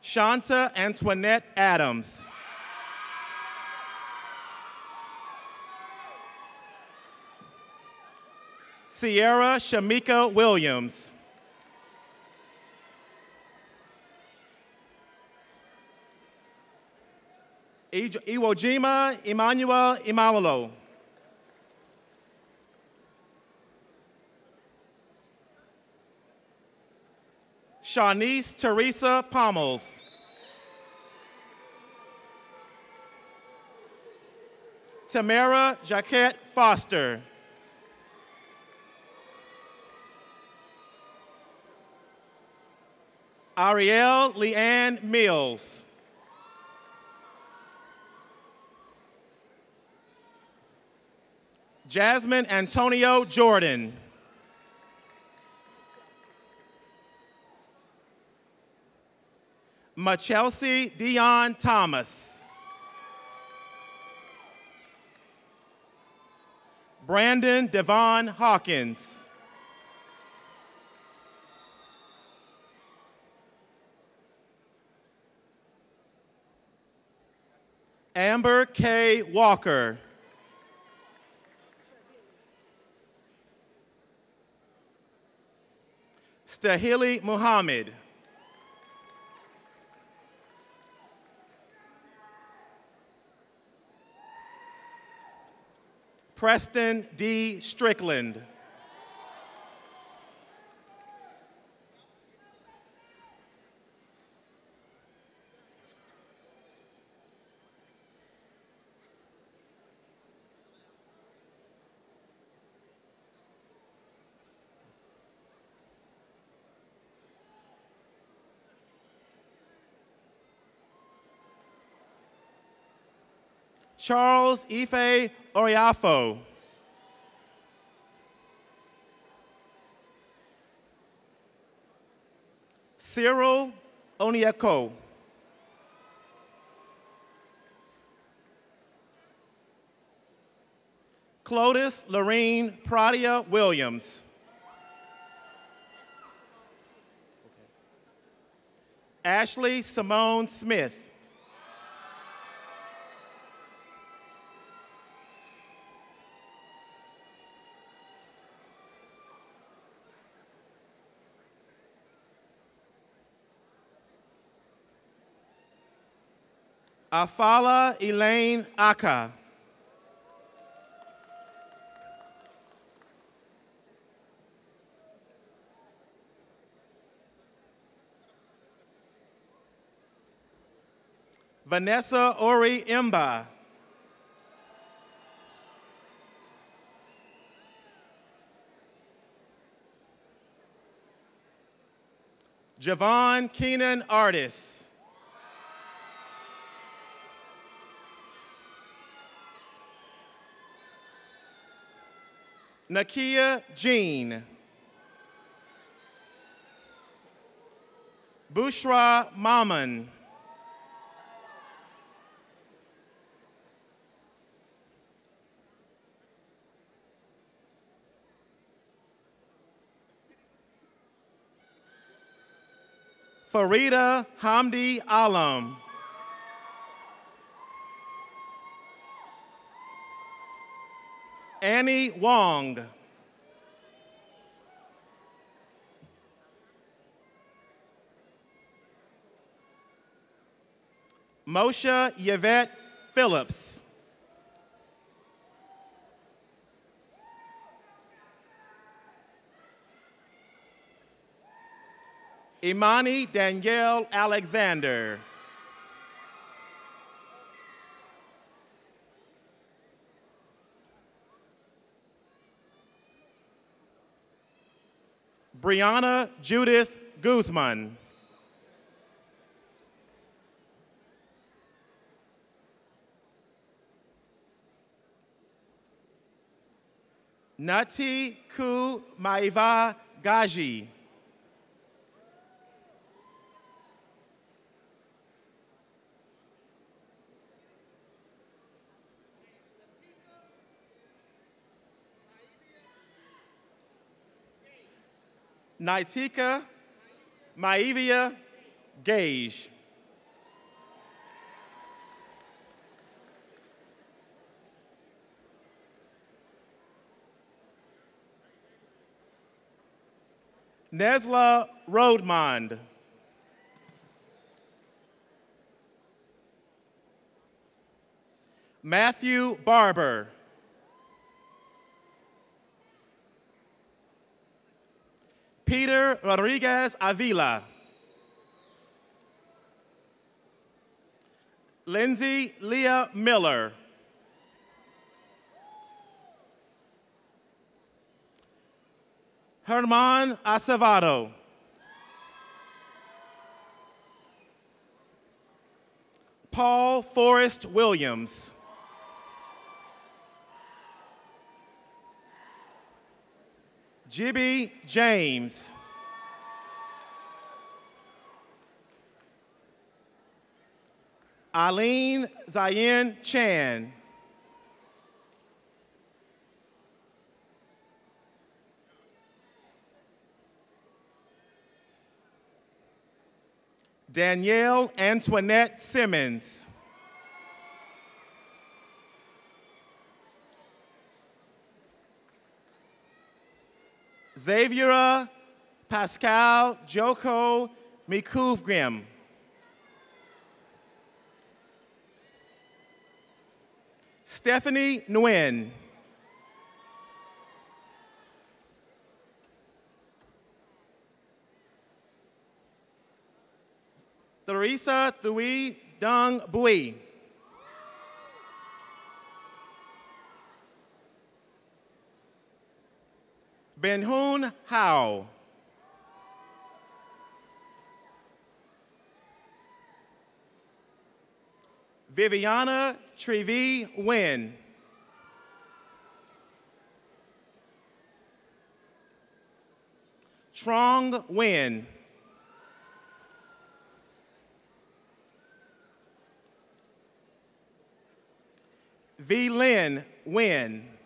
Shanta Antoinette Adams. Sierra Shamika Williams. Iwojima Emmanuel Imalolo. Shanice Teresa Pommels. Tamara Jaquette Foster. Ariel Leanne Mills. Jasmine Antonio Jordan. Chelsea Dion Thomas. Brandon Devon Hawkins. Amber K. Walker. Stahili Muhammad. Preston D. Strickland. Charles Ife Oriafo. Cyril Onieko. Clotis Lorene Pradia Williams. Ashley Simone Smith. Afala Elaine Aka. Vanessa Ori Imba. Javon Keenan Artis. Nakia Jean. Bushra Maman. Farida Hamdi Alam. Annie Wong. Moshe Yvette Phillips. Imani Danielle Alexander. Brianna Judith Guzman. Nati Ku Maiva Gaji. Naitika Maivia Gage. Nesla Rodmond. Matthew Barber. Peter Rodriguez Avila. Lindsay Leah Miller. Herman Acevado. Paul Forrest Williams. Jibby James. Eileen Zayin Chan. Danielle Antoinette Simmons. Xaviera Pascal Joko Mikuvgrim. Stephanie Nguyen. Theresa Thui Dung Bui. Benhoon Hao. Viviana Trevi Nguyen. Trong Nguyen. V. Lynn Nguyen.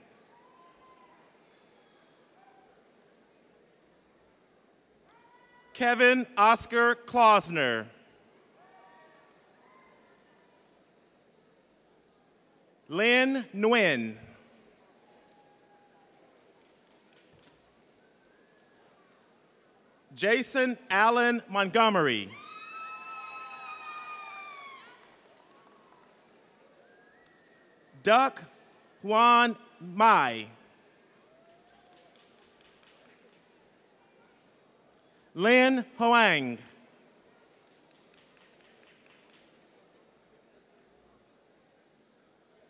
Kevin Oscar Klausner. Lynn Nguyen. Jason Allen Montgomery. Duck Huan Mai. Lin Hoang.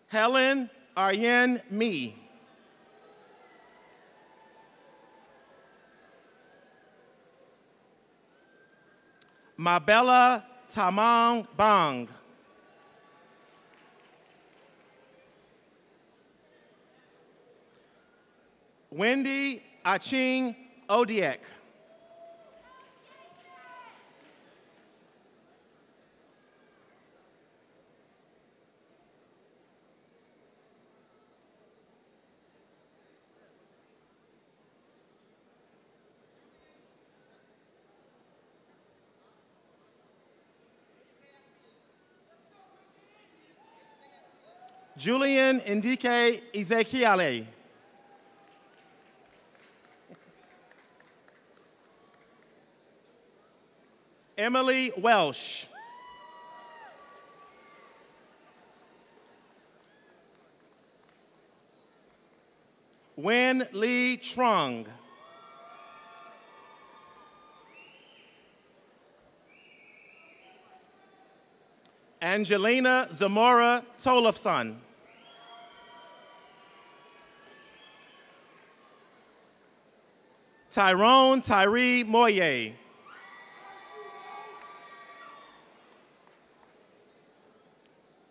Helen Aryen Mi. Mabella Tamang Bang. Wendy Aching Odiek. Julian Ndike Ezekiele. Emily Welsh. Wen Lee Trung. Angelina Zamora Tolofson. Tyrone Tyree Moye.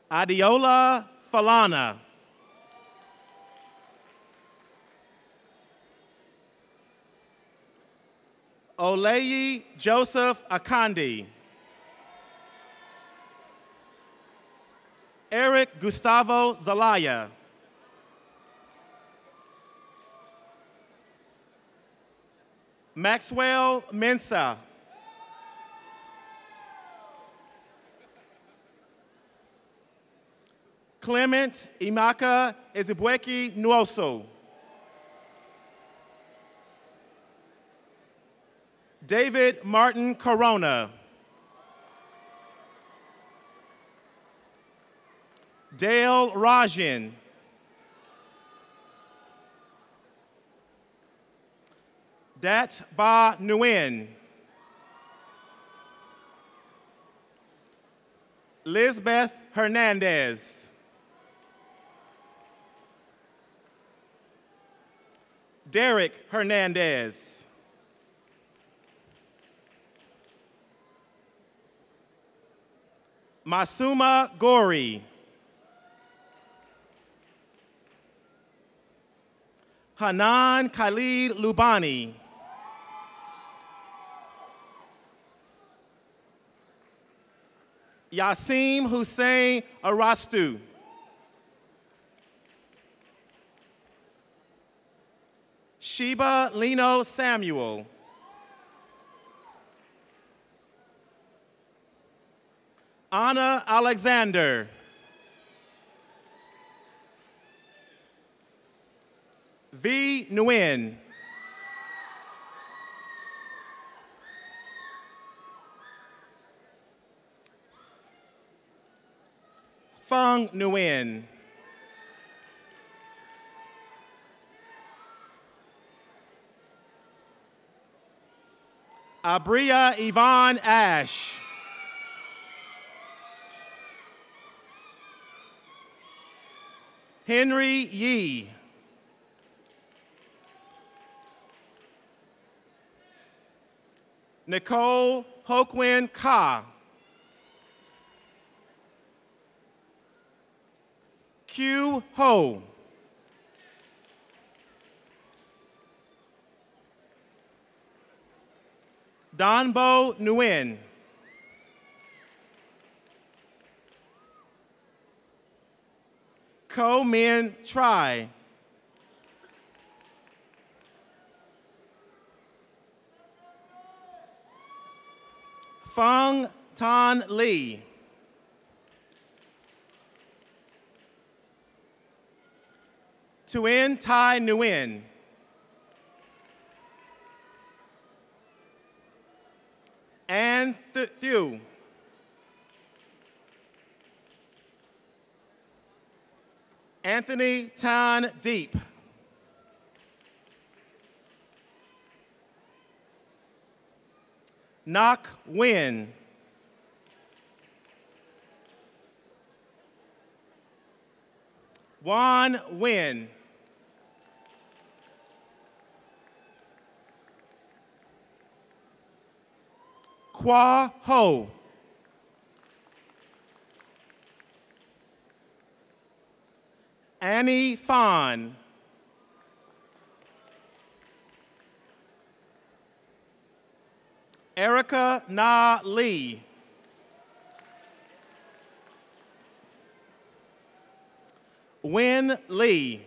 Adiola Falana. Oleyi Joseph Akandi. Eric Gustavo Zelaya. Maxwell Mensah. Clement Imaka Ezebweki Nuoso. David Martin Corona. Dale Rajan. Dat Ba Nguyen. Lisbeth Hernandez. Derek Hernandez. Masuma Gori. Hanan Khalid Lubani. Yasim Hussein Arastu. Sheba Lino Samuel. Anna Alexander. V. Nguyen. Fung Nguyen. Abria Yvonne Ash. Henry Yee. Nicole Hokwin Ka. Q Ho. Donbo Nguyen. Ko Min Tri. Fung Tan Lee. Tuyen Tai Nguyen. An Thieu. Anthony Tan Deep. Nak Nguyen. Juan Nguyen. Kwa Ho. Annie Fan. Erica Na Lee. Win Lee.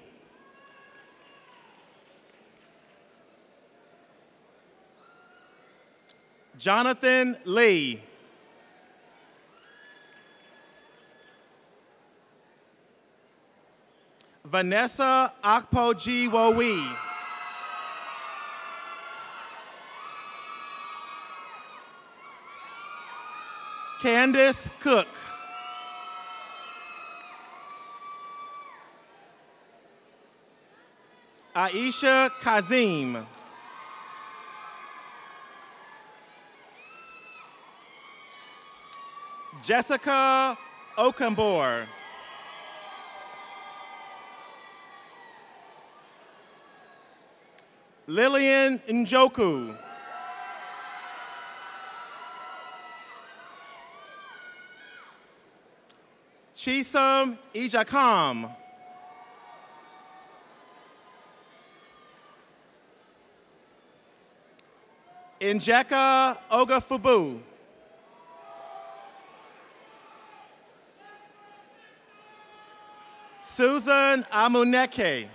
Jonathan Lee. Vanessa Akpojiwowi. Candace Cook. Aisha Kazim. Jessica Okambor. Lillian Njoku. Chisum Ijakam. Njeka Ogafubu. Susan Amuneke.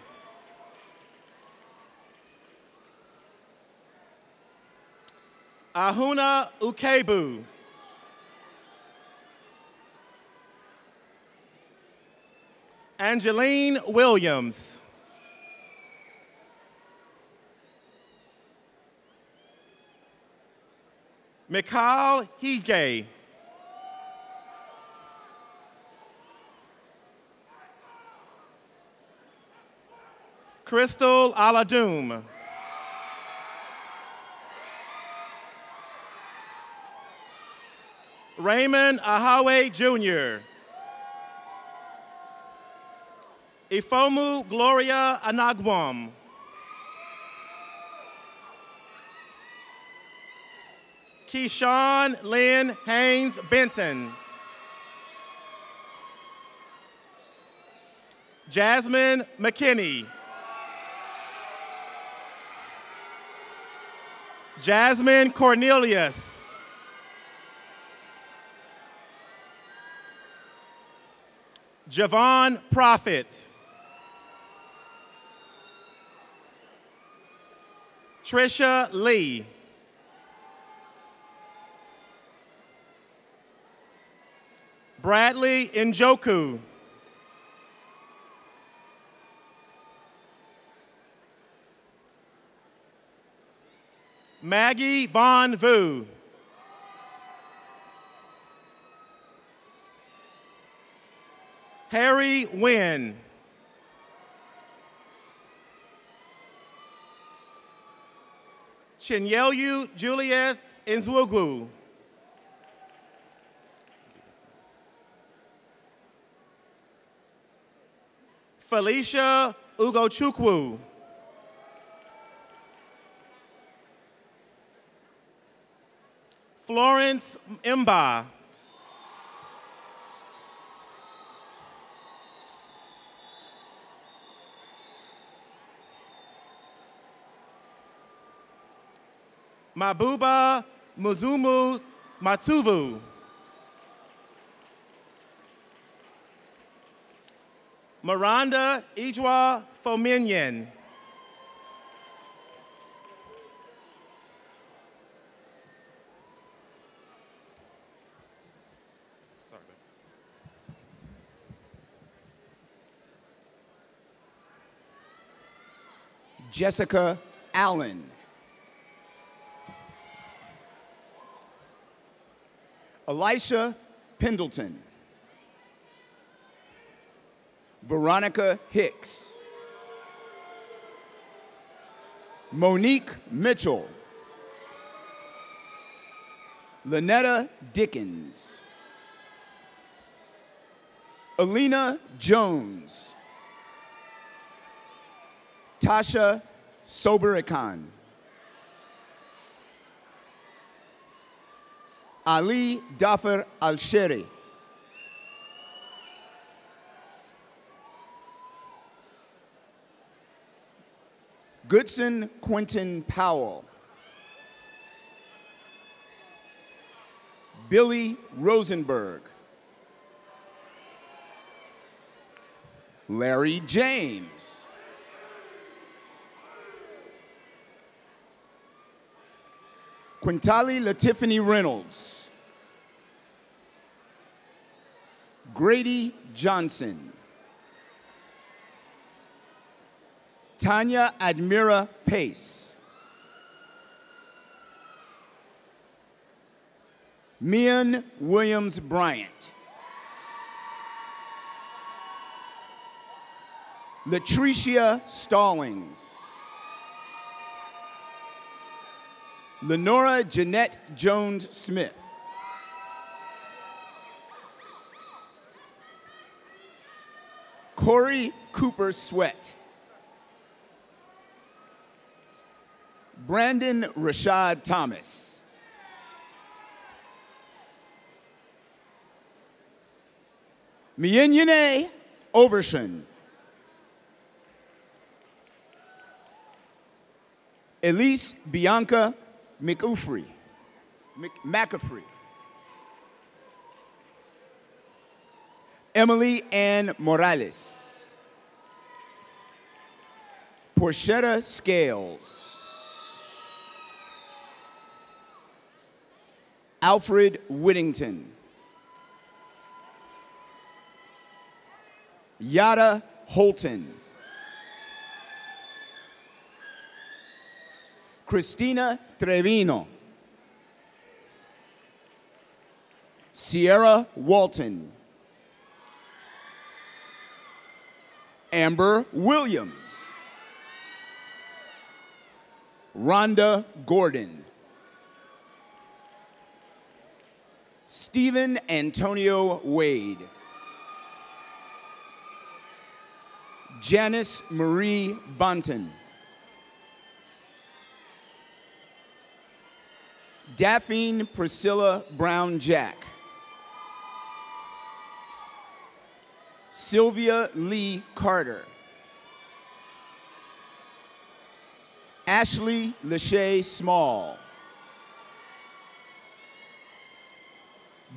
Ahuna Ukebu. Angeline Williams. Mikal Hige. Crystal Aladoum. Raymond Ahawe Jr. Ifomu Gloria Anagwam. Keyshawn Lynn Haynes Benton. Jasmine McKinney. Jasmine Cornelius. Javon Prophet. Trisha Lee. Bradley Njoku. Maggie Von Vu. Harry Wynn. Chinyelu Juliet Nzwugu. Felicia Ugochukwu. Florence Mba. Mabuba Muzumu Matuvu. Miranda Ijwa Fominyen. Jessica Allen. Elisha Pendleton. Veronica Hicks. Monique Mitchell. Lynetta Dickens. Alina Jones. Tasha Soberikan. Ali Dafar Al-Sheri. Goodson Quentin Powell. Billy Rosenberg. Larry James. Quintali Latiffany Reynolds. Grady Johnson. Tanya Admira Pace. Mian Williams Bryant. Latricia Stallings. Lenora Jeanette Jones Smith. Corey Cooper Sweat. Brandon Rashad Thomas. Miyenyane Overshan. Elise Bianca McCaffrey. Emily Ann Morales. Porchetta Scales. Alfred Whittington. Yada Holton. Christina Trevino. Sierra Walton. Amber Williams. Rhonda Gordon. Stephen Antonio Wade. Janice Marie Bunton. Daphne Priscilla Brown Jack. Sylvia Lee Carter. Ashley Lachey Small.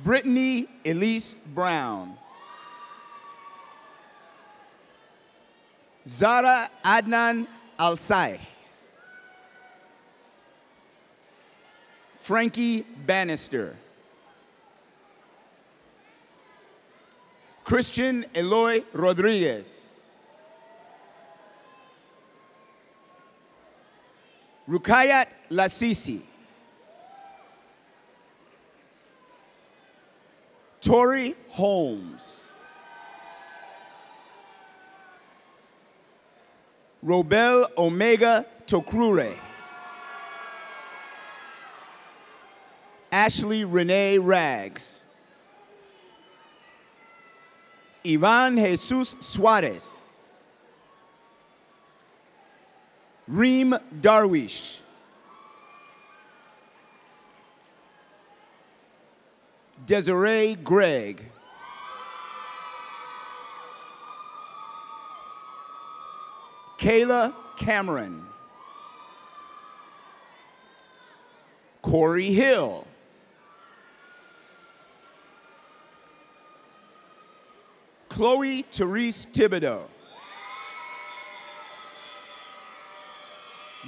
Brittany Elise Brown. Zara Adnan Alsai. Frankie Bannister. Christian Eloy Rodriguez. Rukayat Lasisi. Tori Holmes. Robel Omega Tokrure. Ashley Renee Rags. Ivan Jesus Suarez. Reem Darwish. Desiree Gregg. Kayla Cameron. Corey Hill. Chloe Therese Thibodeau.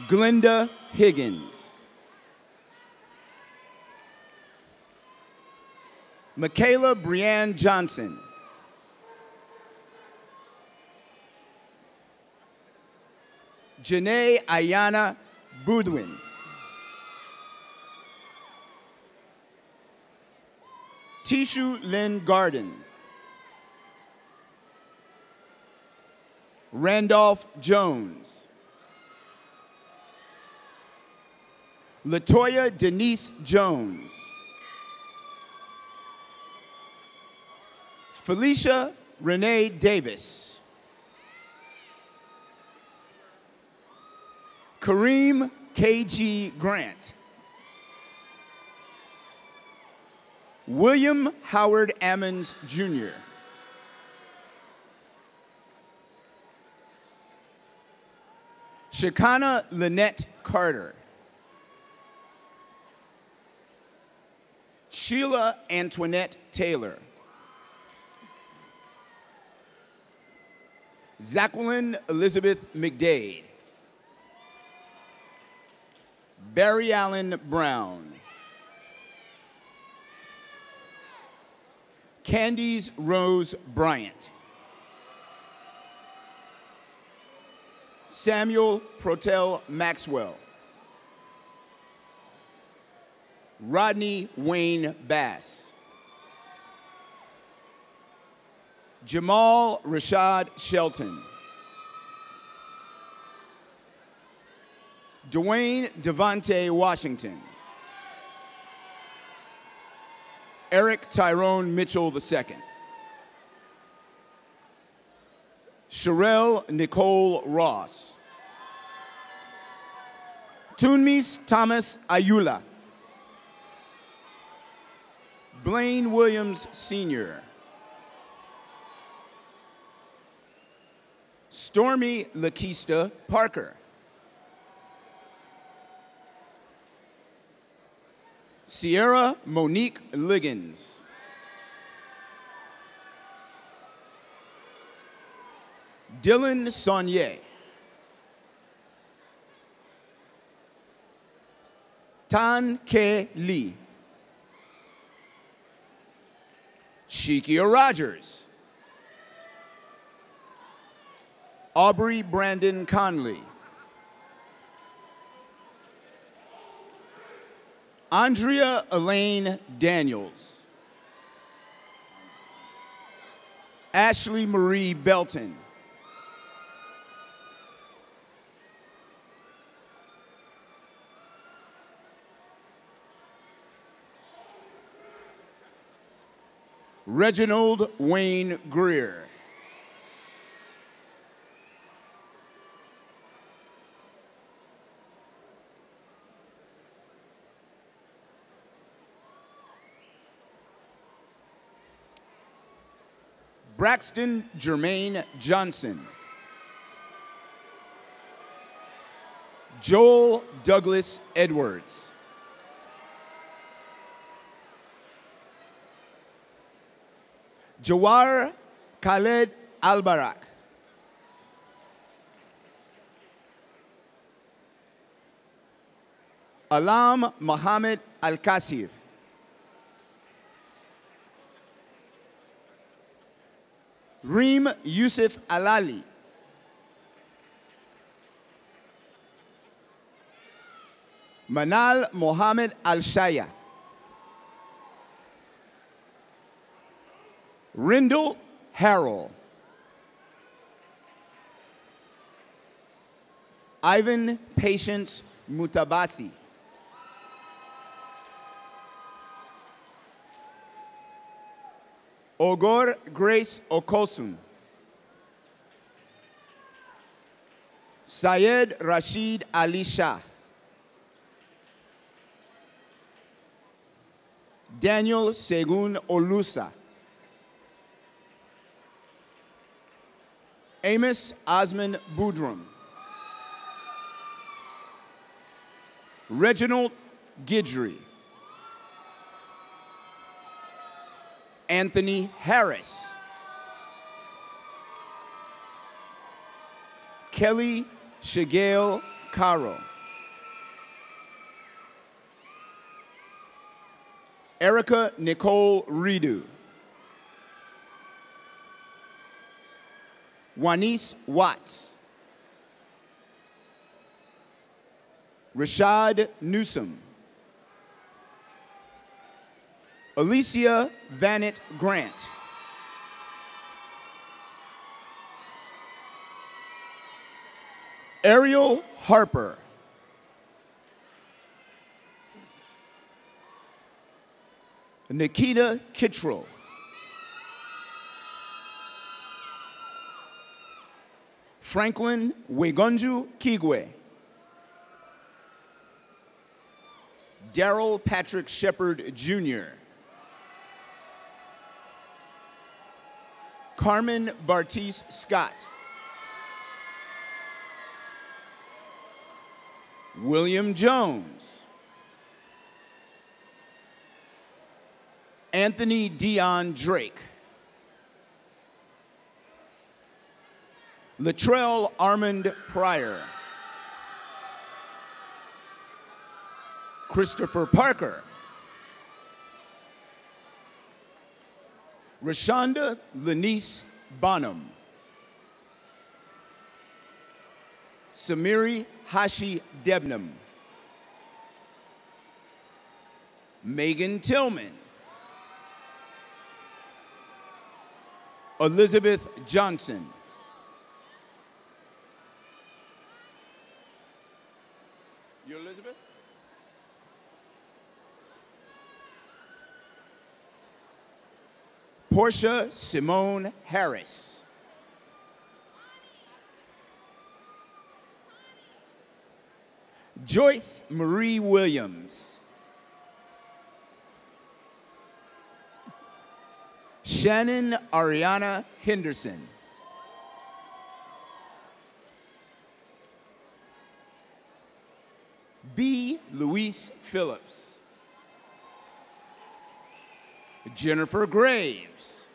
Glenda Higgins. Michaela Brianne Johnson. Janae Ayana Boudwin. Tishu Lynn Garden. Randolph Jones. Latoya Denise Jones. Felicia Renee Davis. Kareem K.G. Grant. William Howard Ammons, Jr. Shakana Lynette Carter. Sheila Antoinette Taylor. Jacqueline Elizabeth McDade. Barry Allen Brown. Candice Rose Bryant. Samuel Protel Maxwell. Rodney Wayne Bass. Jamal Rashad Shelton. Dwayne Devontae Washington. Eric Tyrone Mitchell II. Sherelle Nicole Ross. Tunmis Thomas Ayula. Blaine Williams Sr. Stormy Lakeista Parker. Sierra Monique Liggins. Dylan Saunier. Tan Ke Lee. Shikia Rogers. Aubrey Brandon Conley. Andrea Elaine Daniels. Ashley Marie Belton. Reginald Wayne Greer. Braxton Jermaine Johnson. Joel Douglas Edwards. Jawar Khaled Albarak. Alam Mohammed Al-Qasir. Reem Yusuf Alali. Manal Mohammed Al-Shaya. Rindle Harrell. Ivan Patience Mutabasi. Ogor Grace Okosun. Syed Rashid Ali Shah. Daniel Segun Olusa. Amos Osman Boudrum. Reginald Guidry. Anthony Harris. Kelly Shigale Caro. Erica Nicole Ridu. Wanice Watts. Rashad Newsom. Alicia Vanett Grant. Ariel Harper. Nikita Kittrell. Franklin Wegunju Kigwe. Daryl Patrick Shepard Jr. Carmen Bartice Scott. William Jones. Anthony Dion Drake. Latrell Armand Pryor. Christopher Parker. Rashonda Lenice Bonham. Samiri Hashi Debnam. Megan Tillman. Elizabeth Johnson. You Elizabeth? Portia Simone Harris. Joyce Marie Williams. Shannon Ariana Henderson. B. Luis Phillips. Jennifer Graves.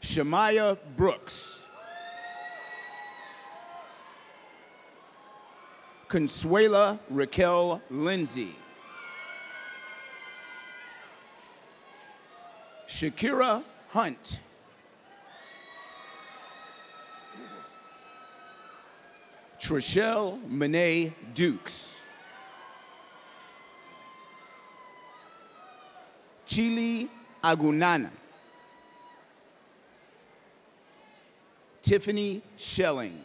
Shamaya Brooks. Consuela Raquel Lindsay. Shakira Hunt. Trishelle Monet Dukes. Chili Agunana. Tiffany Schelling.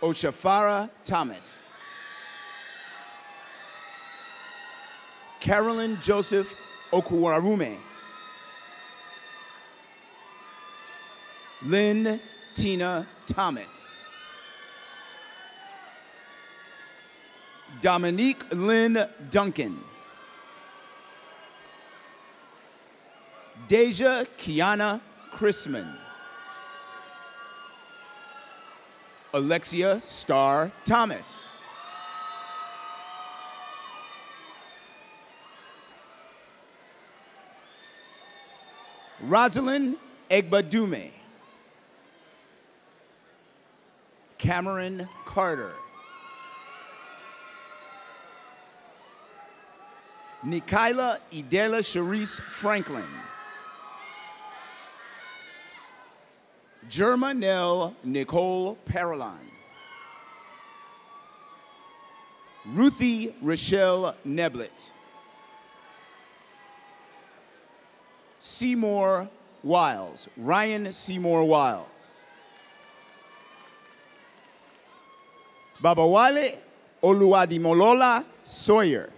Ochafara Thomas. Carolyn Joseph Okuwarume. Lynn Tina Thomas. Dominique Lynn Duncan. Deja Kiana Chrisman. Alexia Starr Thomas. Rosalind Egbadume. Cameron Carter. Nikayla Idela Sharice Franklin. Germanelle Nicole Parolan. Ruthie Rochelle Neblett. Seymour Wiles, Ryan Seymour Wiles. Babawale Oluwadimolola Sawyer.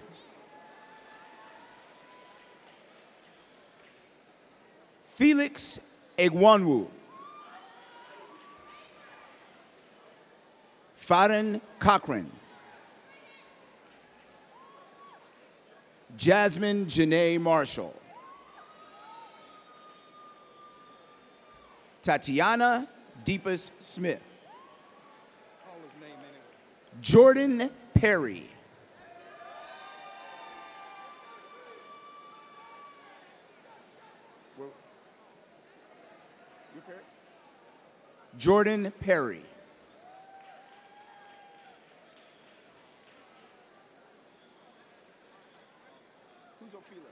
Felix Egwanwu. Farron Cochran. Jasmine Janae Marshall. Tatiana Deepus Smith. Jordan Perry. Jordan Perry. Who's Ophelia?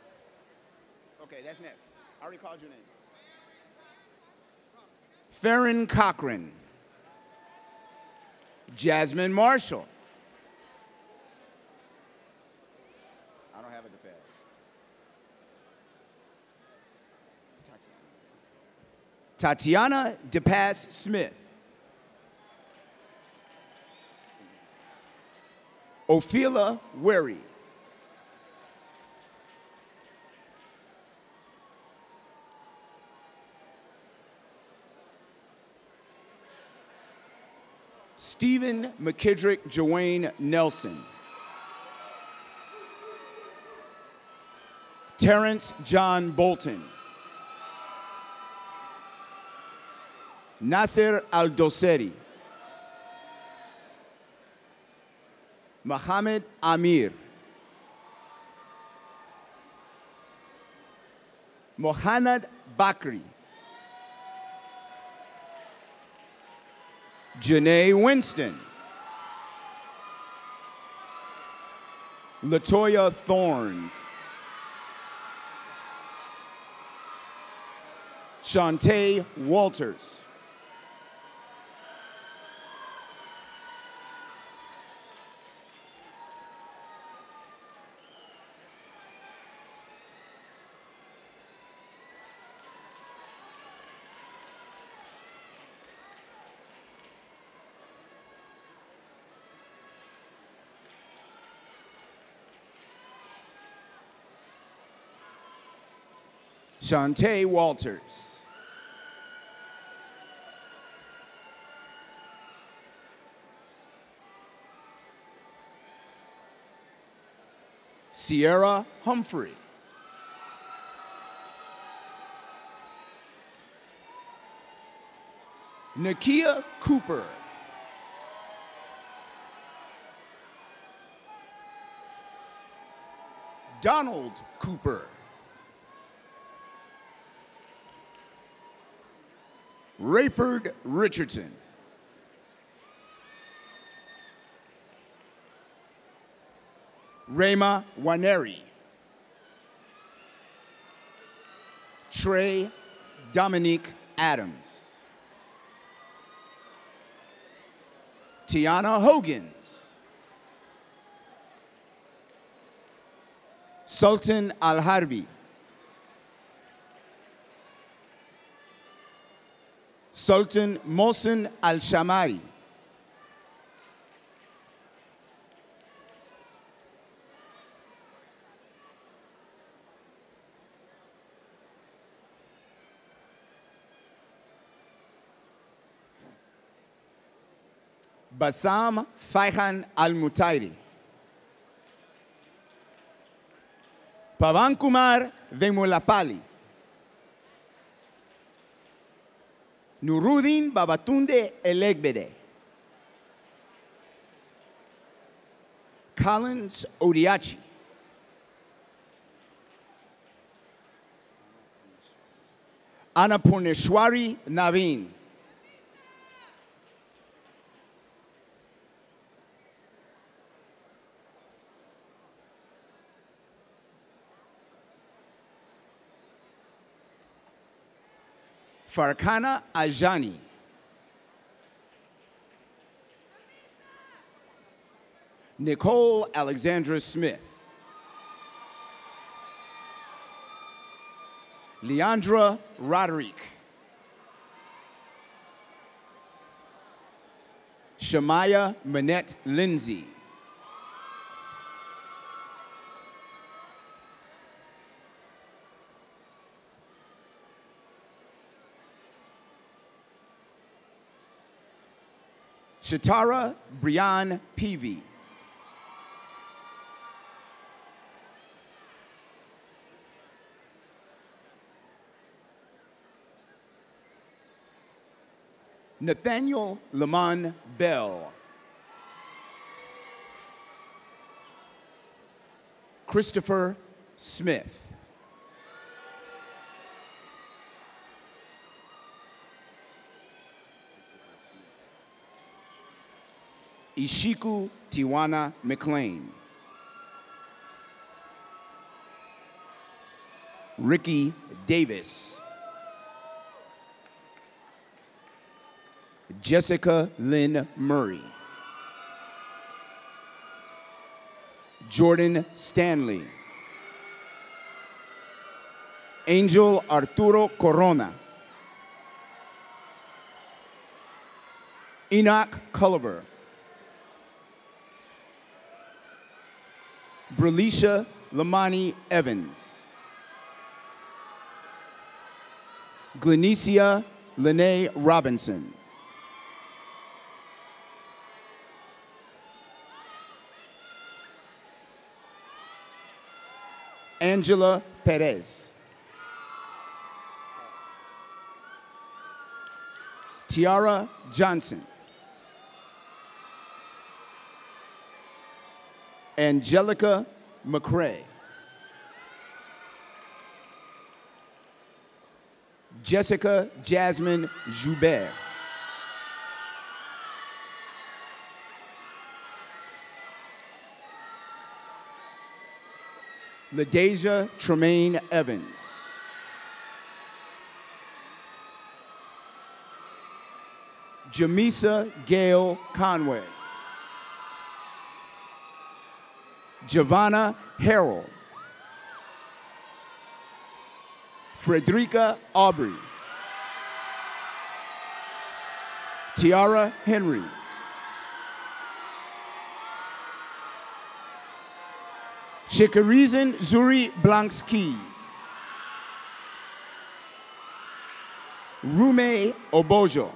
Okay, that's next. I already called your name. Farron Cochran. Jasmine Marshall. I don't have it to pass. Tatiana DePass Smith. Ophelia Wary. Stephen McKidrick Joanne Nelson. Terrence John Bolton. Nasser Al-Doseri. Mohammed Amir. Mohanad Bakri. Janae Winston. Latoya Thorns. Shantae Walters. Shantae Walters. Sierra Humphrey. Nakia Cooper. Donald Cooper. Rayford Richardson. Rayma Waneri. Trey Dominique Adams. Tiana Hogans. Sultan Al-Harbi. Sultan Mohsen Al-Shamari. Bassam Faihan Al-Mutairi. Pavan Kumar Vemulapali. Nuruddin Babatunde Elegbede. Collins Odiachi. Annapurneshwari Naveen. Farkhana Ajani. Nicole Alexandra Smith. Leandra Roderick. Shamaya Manette Lindsay. Shatara Brian Peavy. Nathaniel Lamont Bell. Christopher Smith. Ishiku Tiwana McLean. Ricky Davis. Jessica Lynn Murray. Jordan Stanley. Angel Arturo Corona. Enoch Culliver. Bralisha Lamani Evans. Glenicia Lene Robinson. Angela Perez. Tiara Johnson. Angelica McCrae. Jessica Jasmine Joubert. LaDeja Tremaine Evans. Jamisa Gail Conway. Giovanna Harrell. Frederica Aubrey. Tiara Henry. Shikarizan Zuri Blanks Keys. Rume Obojo.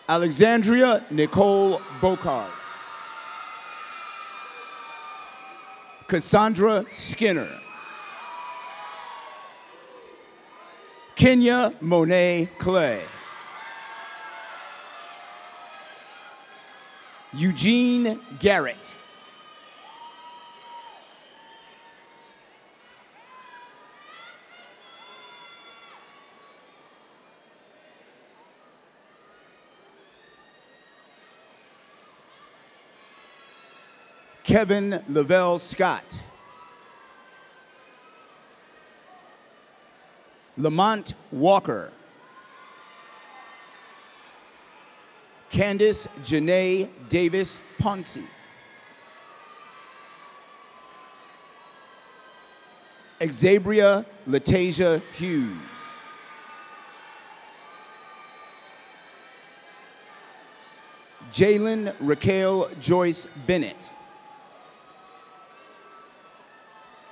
Alexandria Nicole Bocard. Cassandra Skinner. Kenya Monet Clay. Eugene Garrett. Kevin Lavelle Scott. Lamont Walker. Candace Janae Davis Ponce. Xabria Latasia Hughes. Jalen Raquel Joyce Bennett.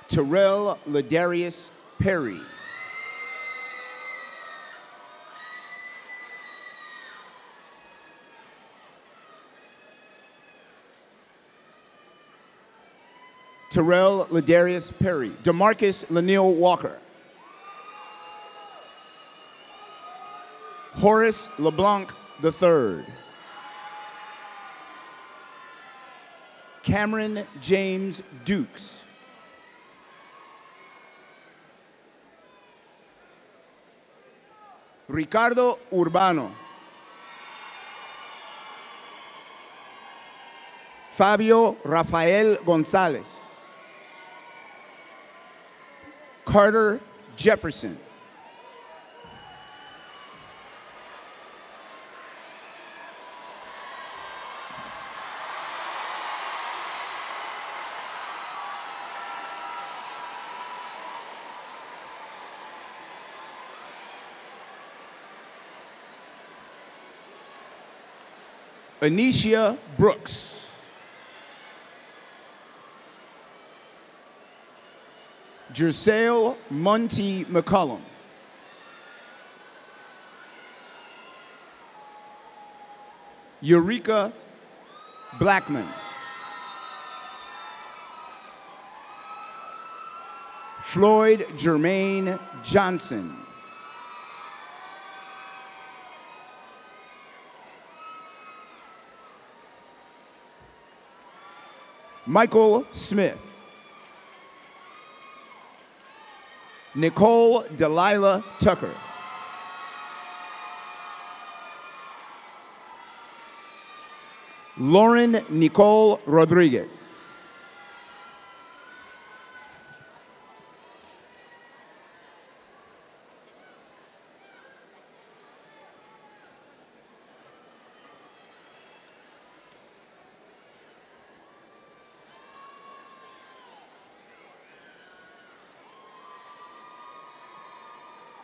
Terrell Ladarius Perry. Terrell Ladarius Perry. DeMarcus Laniel Walker. Horace LeBlanc III. Cameron James Dukes. Ricardo Urbano. Fabio Rafael Gonzalez. Carter Jefferson. Anisha Brooks. Jersale Monty McCullum. Eureka Blackman. Floyd Jermaine Johnson. Michael Smith. Nicole Delilah Tucker. Lauren Nicole Rodriguez.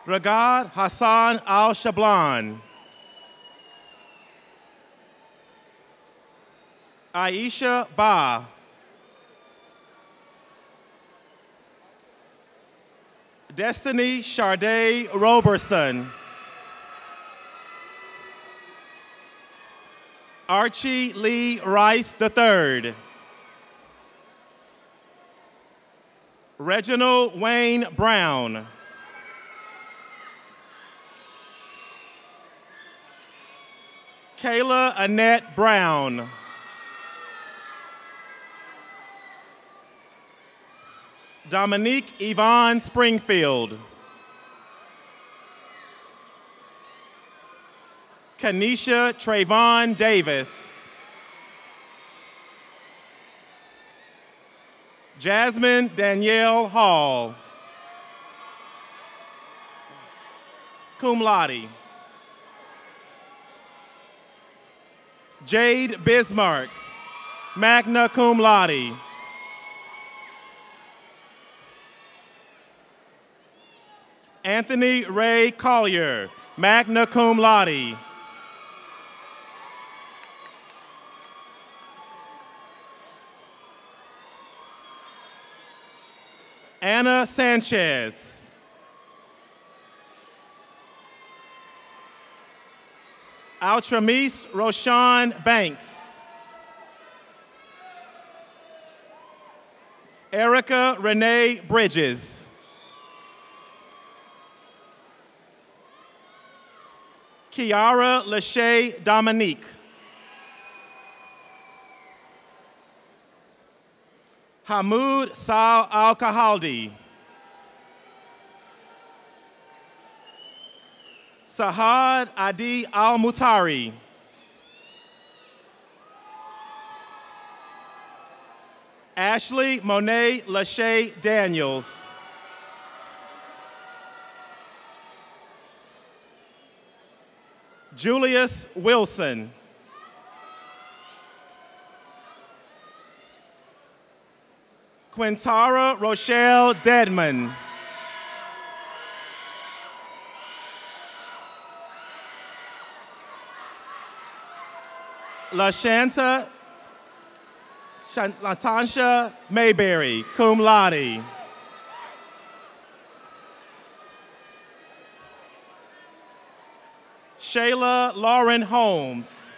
Ragad Hassan Al-Shablan. Aisha Ba. Destiny Sharday Roberson. Archie Lee Rice III. Reginald Wayne Brown. Kayla Annette Brown. Dominique Yvonne Springfield. Kanisha Trayvon Davis. Jasmine Danielle Hall. cum laude. Jade Bismarck, magna cum laude. Anthony Ray Collier, magna cum laude. Anna Sanchez. Altramise Roshan Banks. Erica Renee Bridges. Kiara Lachey Dominique. Hamoud Sal Al-Kahaldi. Sahad Adi Al-Mutari. Ashley Monet Lachey Daniels. Julius Wilson. Quintara Rochelle Deadman. LaTansha Mayberry, cum laude. Shayla Lauren Holmes.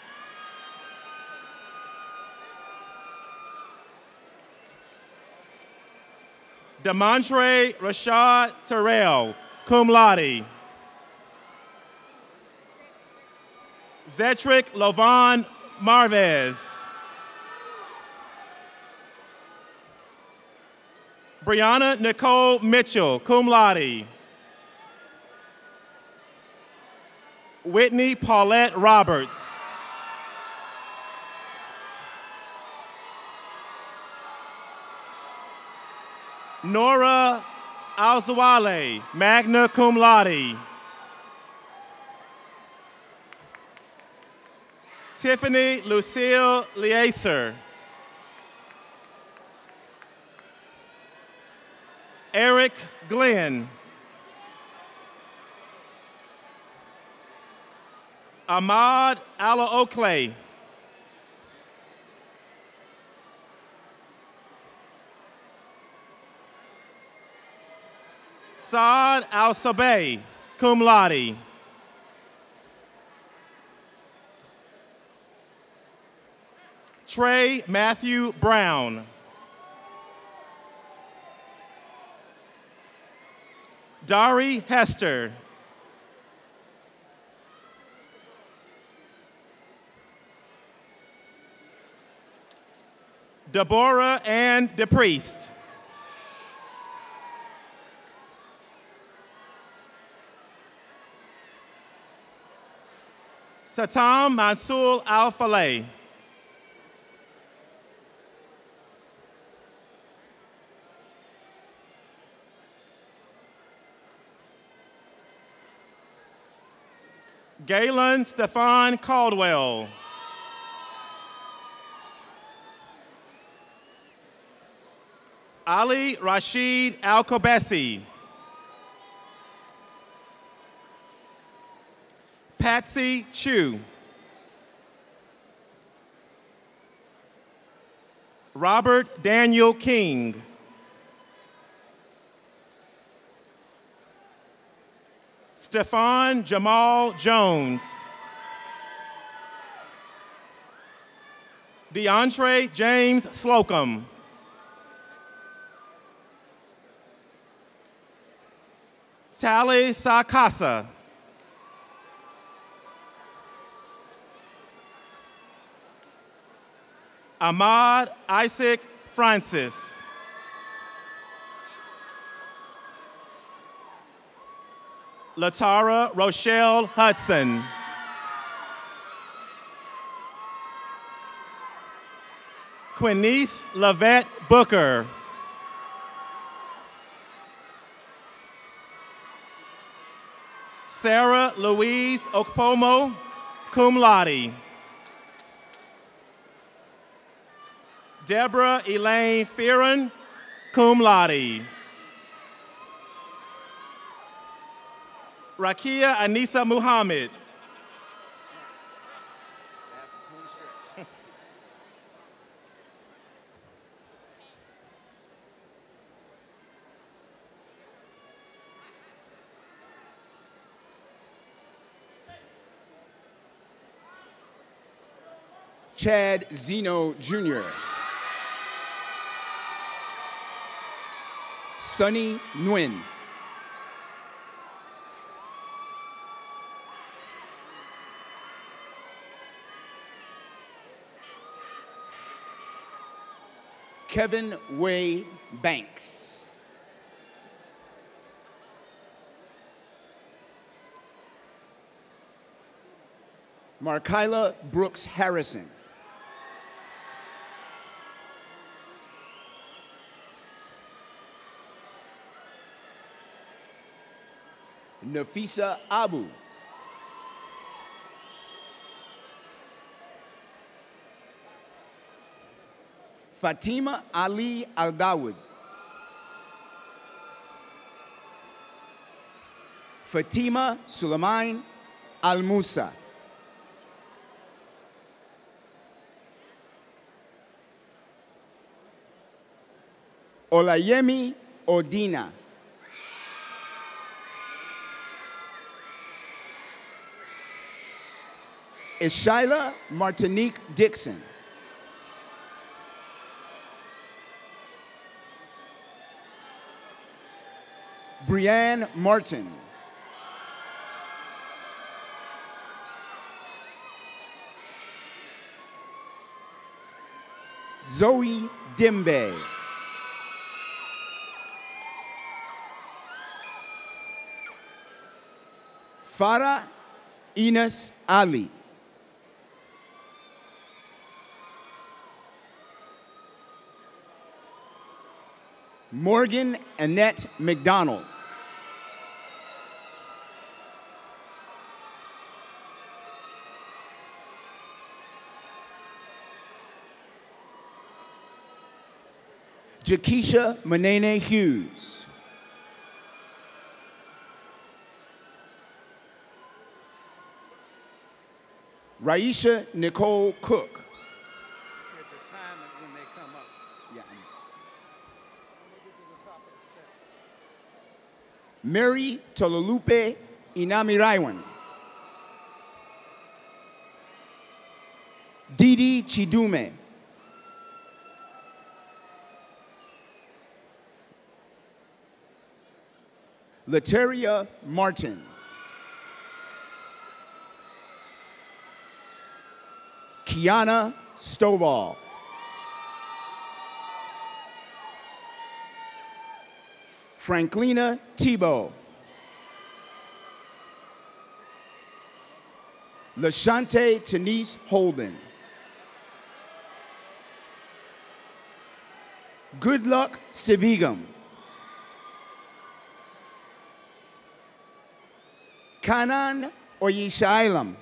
Demontre Rashad Terrell, cum laude. Zetrick Lovan Marvez. Brianna Nicole Mitchell, cum laude. Whitney Paulette Roberts. Nora Alzawale, magna cum laude. Tiffany Lucille Lieser. Eric Glenn. Ahmad Ala-Oklay. Saad Al-Sabeh, cum laude. Trey Matthew Brown. Dari Hester. Deborah Ann DePriest. Satam Mansour Al-Faleh. Galen Stefan Caldwell. Ali Rashid Al-Kobesi. Patsy Chu. Robert Daniel King. Stefan Jamal Jones. DeAndre James Slocum. Tally Sakasa. Ahmad Isaac Francis. Latara Rochelle Hudson. Quinice Lavette Booker. Sarah Louise Okpomo, cum laude. Deborah Elaine Fearon, cum laude. Rakia Anisa Muhammad. Chad Zeno Jr. Sunny Nguyen. Kevin Way Banks. Markyla Brooks Harrison. Nafisa Abu. Fatima Ali Al-Dawood. Fatima Sulaiman Al-Musa. Olayemi Odina. Ishaila Martinique Dixon. Brianne Martin. Zoe Dimbe. Farah Enos Ali. Morgan Annette McDonald. Jakisha Manene Hughes. Raisha Nicole Cook. Mary Tololupe Inamiraiwan. Didi Chidume. Lateria Martin. Kiana Stovall. Franklina Tebow. Lashante Tenise Holden. Good Luck Sivigam. Kanan Oyishailam.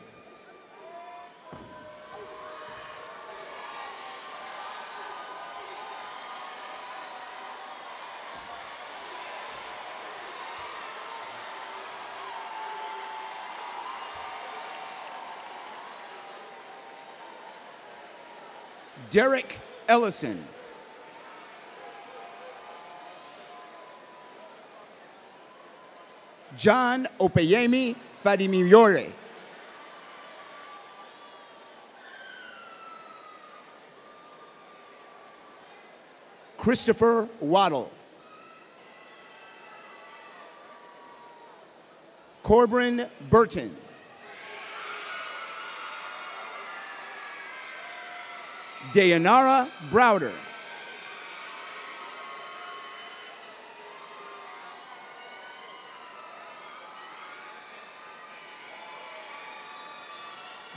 Derek Ellison. John Opeyemi Fadimiyore. Christopher Waddle. Corbin Burton. Dayanara Browder.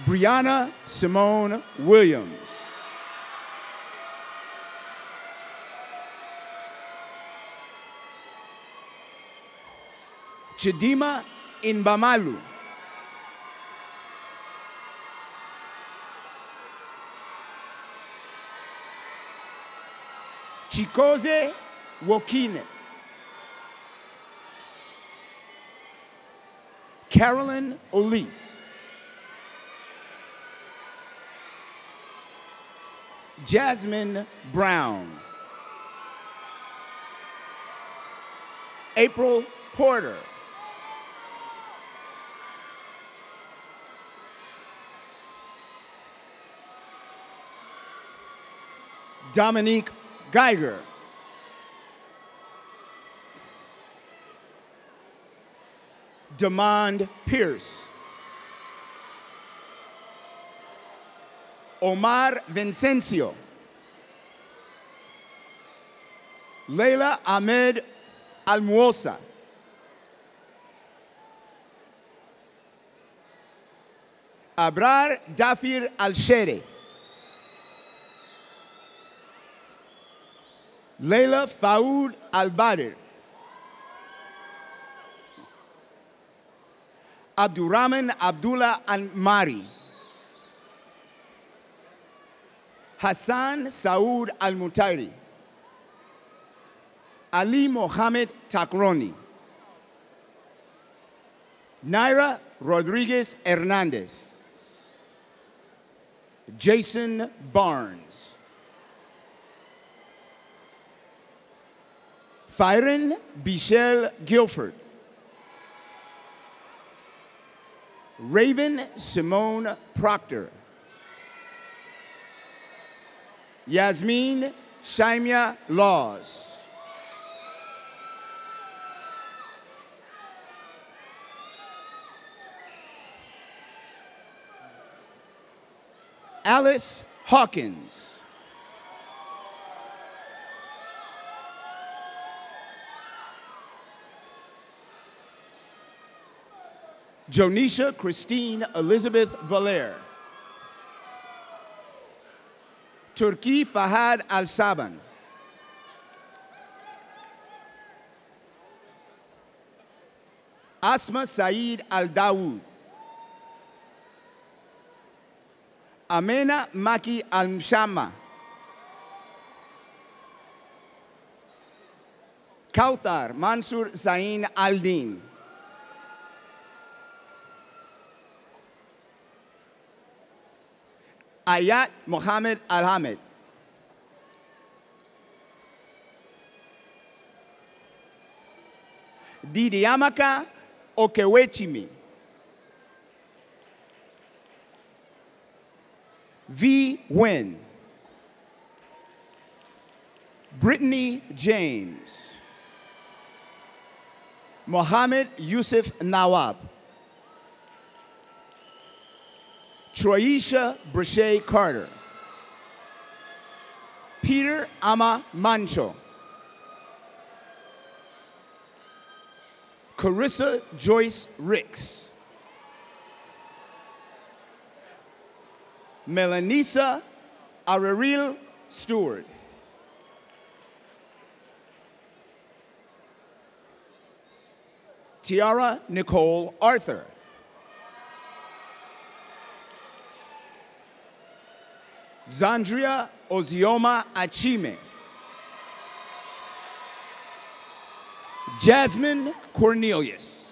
Brianna Simone Williams. Chidima Inbamalu. Chikoze Wokine. Carolyn Olise. Jasmine Brown. April Porter. Dominique Geiger. Demond Pierce. Omar Vincencio. Leila Ahmed Almuosa. Abrar Dafir Al-Shere. Leila Faoud Al-Badr. Abdurrahman Abdullah Al-Mari. Hassan Saud Al-Mutairi. Ali Mohammed Takroni. Naira Rodriguez Hernandez. Jason Barnes. Fyron Bichelle Guilford. Raven Simone Proctor. Yasmin Shaimia Laws. Alice Hawkins. Jonisha Christine Elizabeth Valer. Turki Fahad Al-Saban. Asma Saeed Al-Dawood. Amena Maki Al-Mshama. Kautar Mansur Zain Al-Din. Ayat Mohammed Al-Hamid. Didiamaka Okewechimi. V. Wynn. Brittany James. Mohammed Yusuf Nawab. Troisha Brashay Carter. Peter Ama Mancho. Carissa Joyce Ricks. Melanisa Araril Stewart. Tiara Nicole Arthur. Zandria Ozioma Achime. Jasmine Cornelius.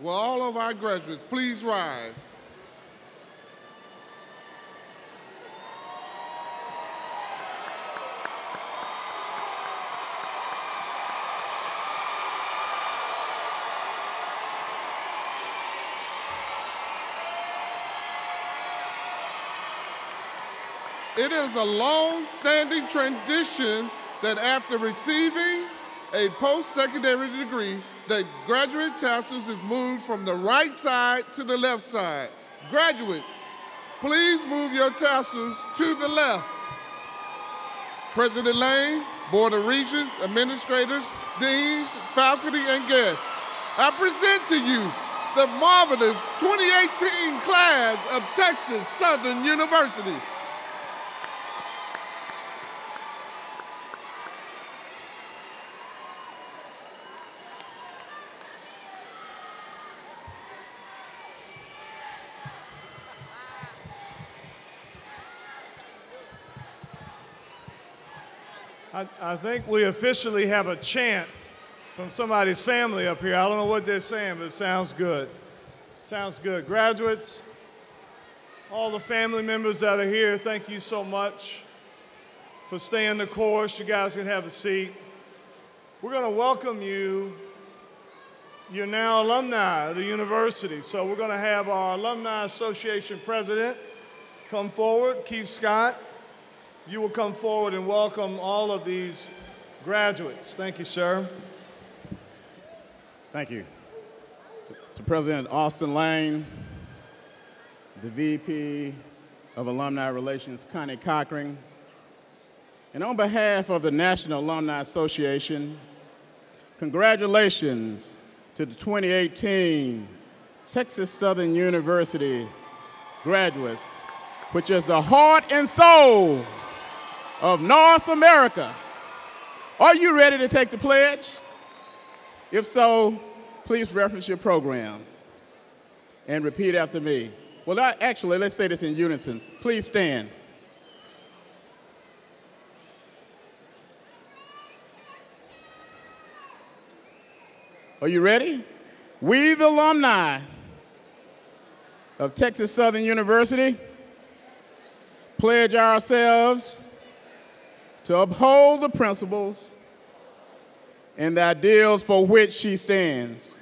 Will all of our graduates please rise? It is a long-standing tradition that after receiving a post-secondary degree, the graduate tassels is moved from the right side to the left side. Graduates, please move your tassels to the left. President Lane, Board of Regents, administrators, deans, faculty, and guests, I present to you the marvelous 2018 class of Texas Southern University. I think we officially have a chant from somebody's family up here. I don't know what they're saying, but it sounds good. Sounds good. Graduates, all the family members that are here, thank you so much for staying the course. You guys can have a seat. We're going to welcome you. You're now alumni of the university, so we're going to have our Alumni Association president come forward, Keith Scott. You will come forward and welcome all of these graduates. Thank you, sir. Thank you. To President Austin Lane, the VP of Alumni Relations, Connie Cochran, and on behalf of the National Alumni Association, congratulations to the 2018 Texas Southern University graduates, which is the heart and soul of North America. Are you ready to take the pledge? If so, please reference your program and repeat after me. Well, actually, let's say this in unison. Please stand. Are you ready? We, the alumni of Texas Southern University, pledge ourselves to uphold the principles and the ideals for which she stands,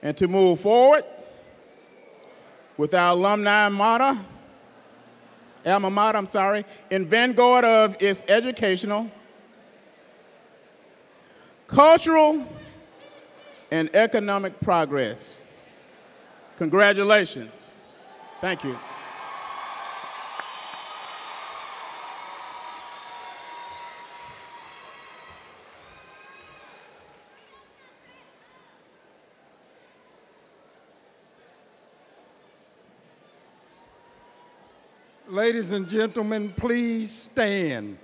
and to move forward with our alma mater, in vanguard of its educational, cultural, and economic progress. Congratulations. Thank you. Ladies and gentlemen, please stand.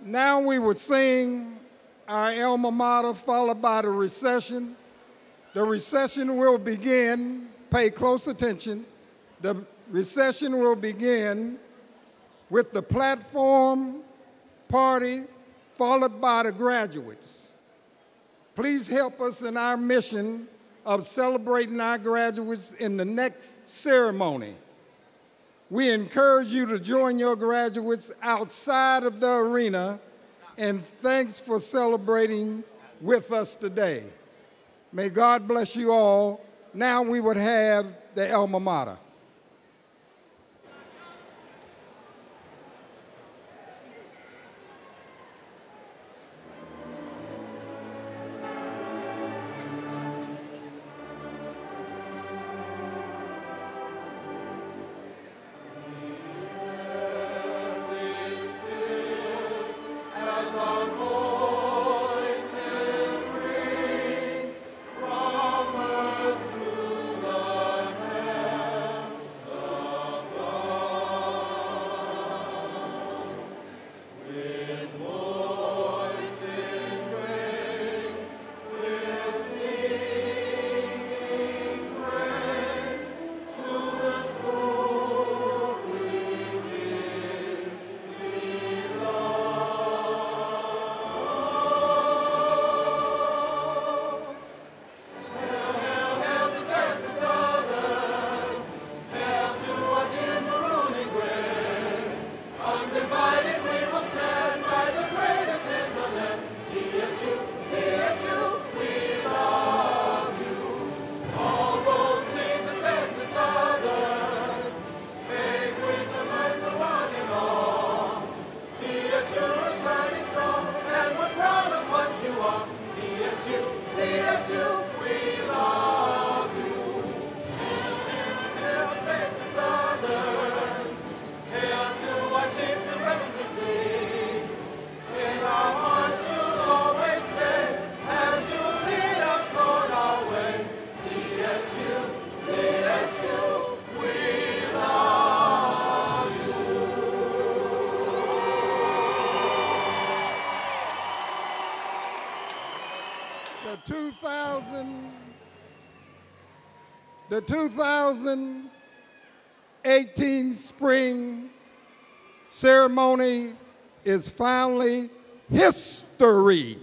Now we will sing our alma mater, followed by the recession. The recession will begin, pay close attention. The recession will begin with the platform party, followed by the graduates. Please help us in our mission of celebrating our graduates in the next ceremony. We encourage you to join your graduates outside of the arena, and thanks for celebrating with us today. May God bless you all. Now we would have the alma mater. The 2018 spring ceremony is finally history.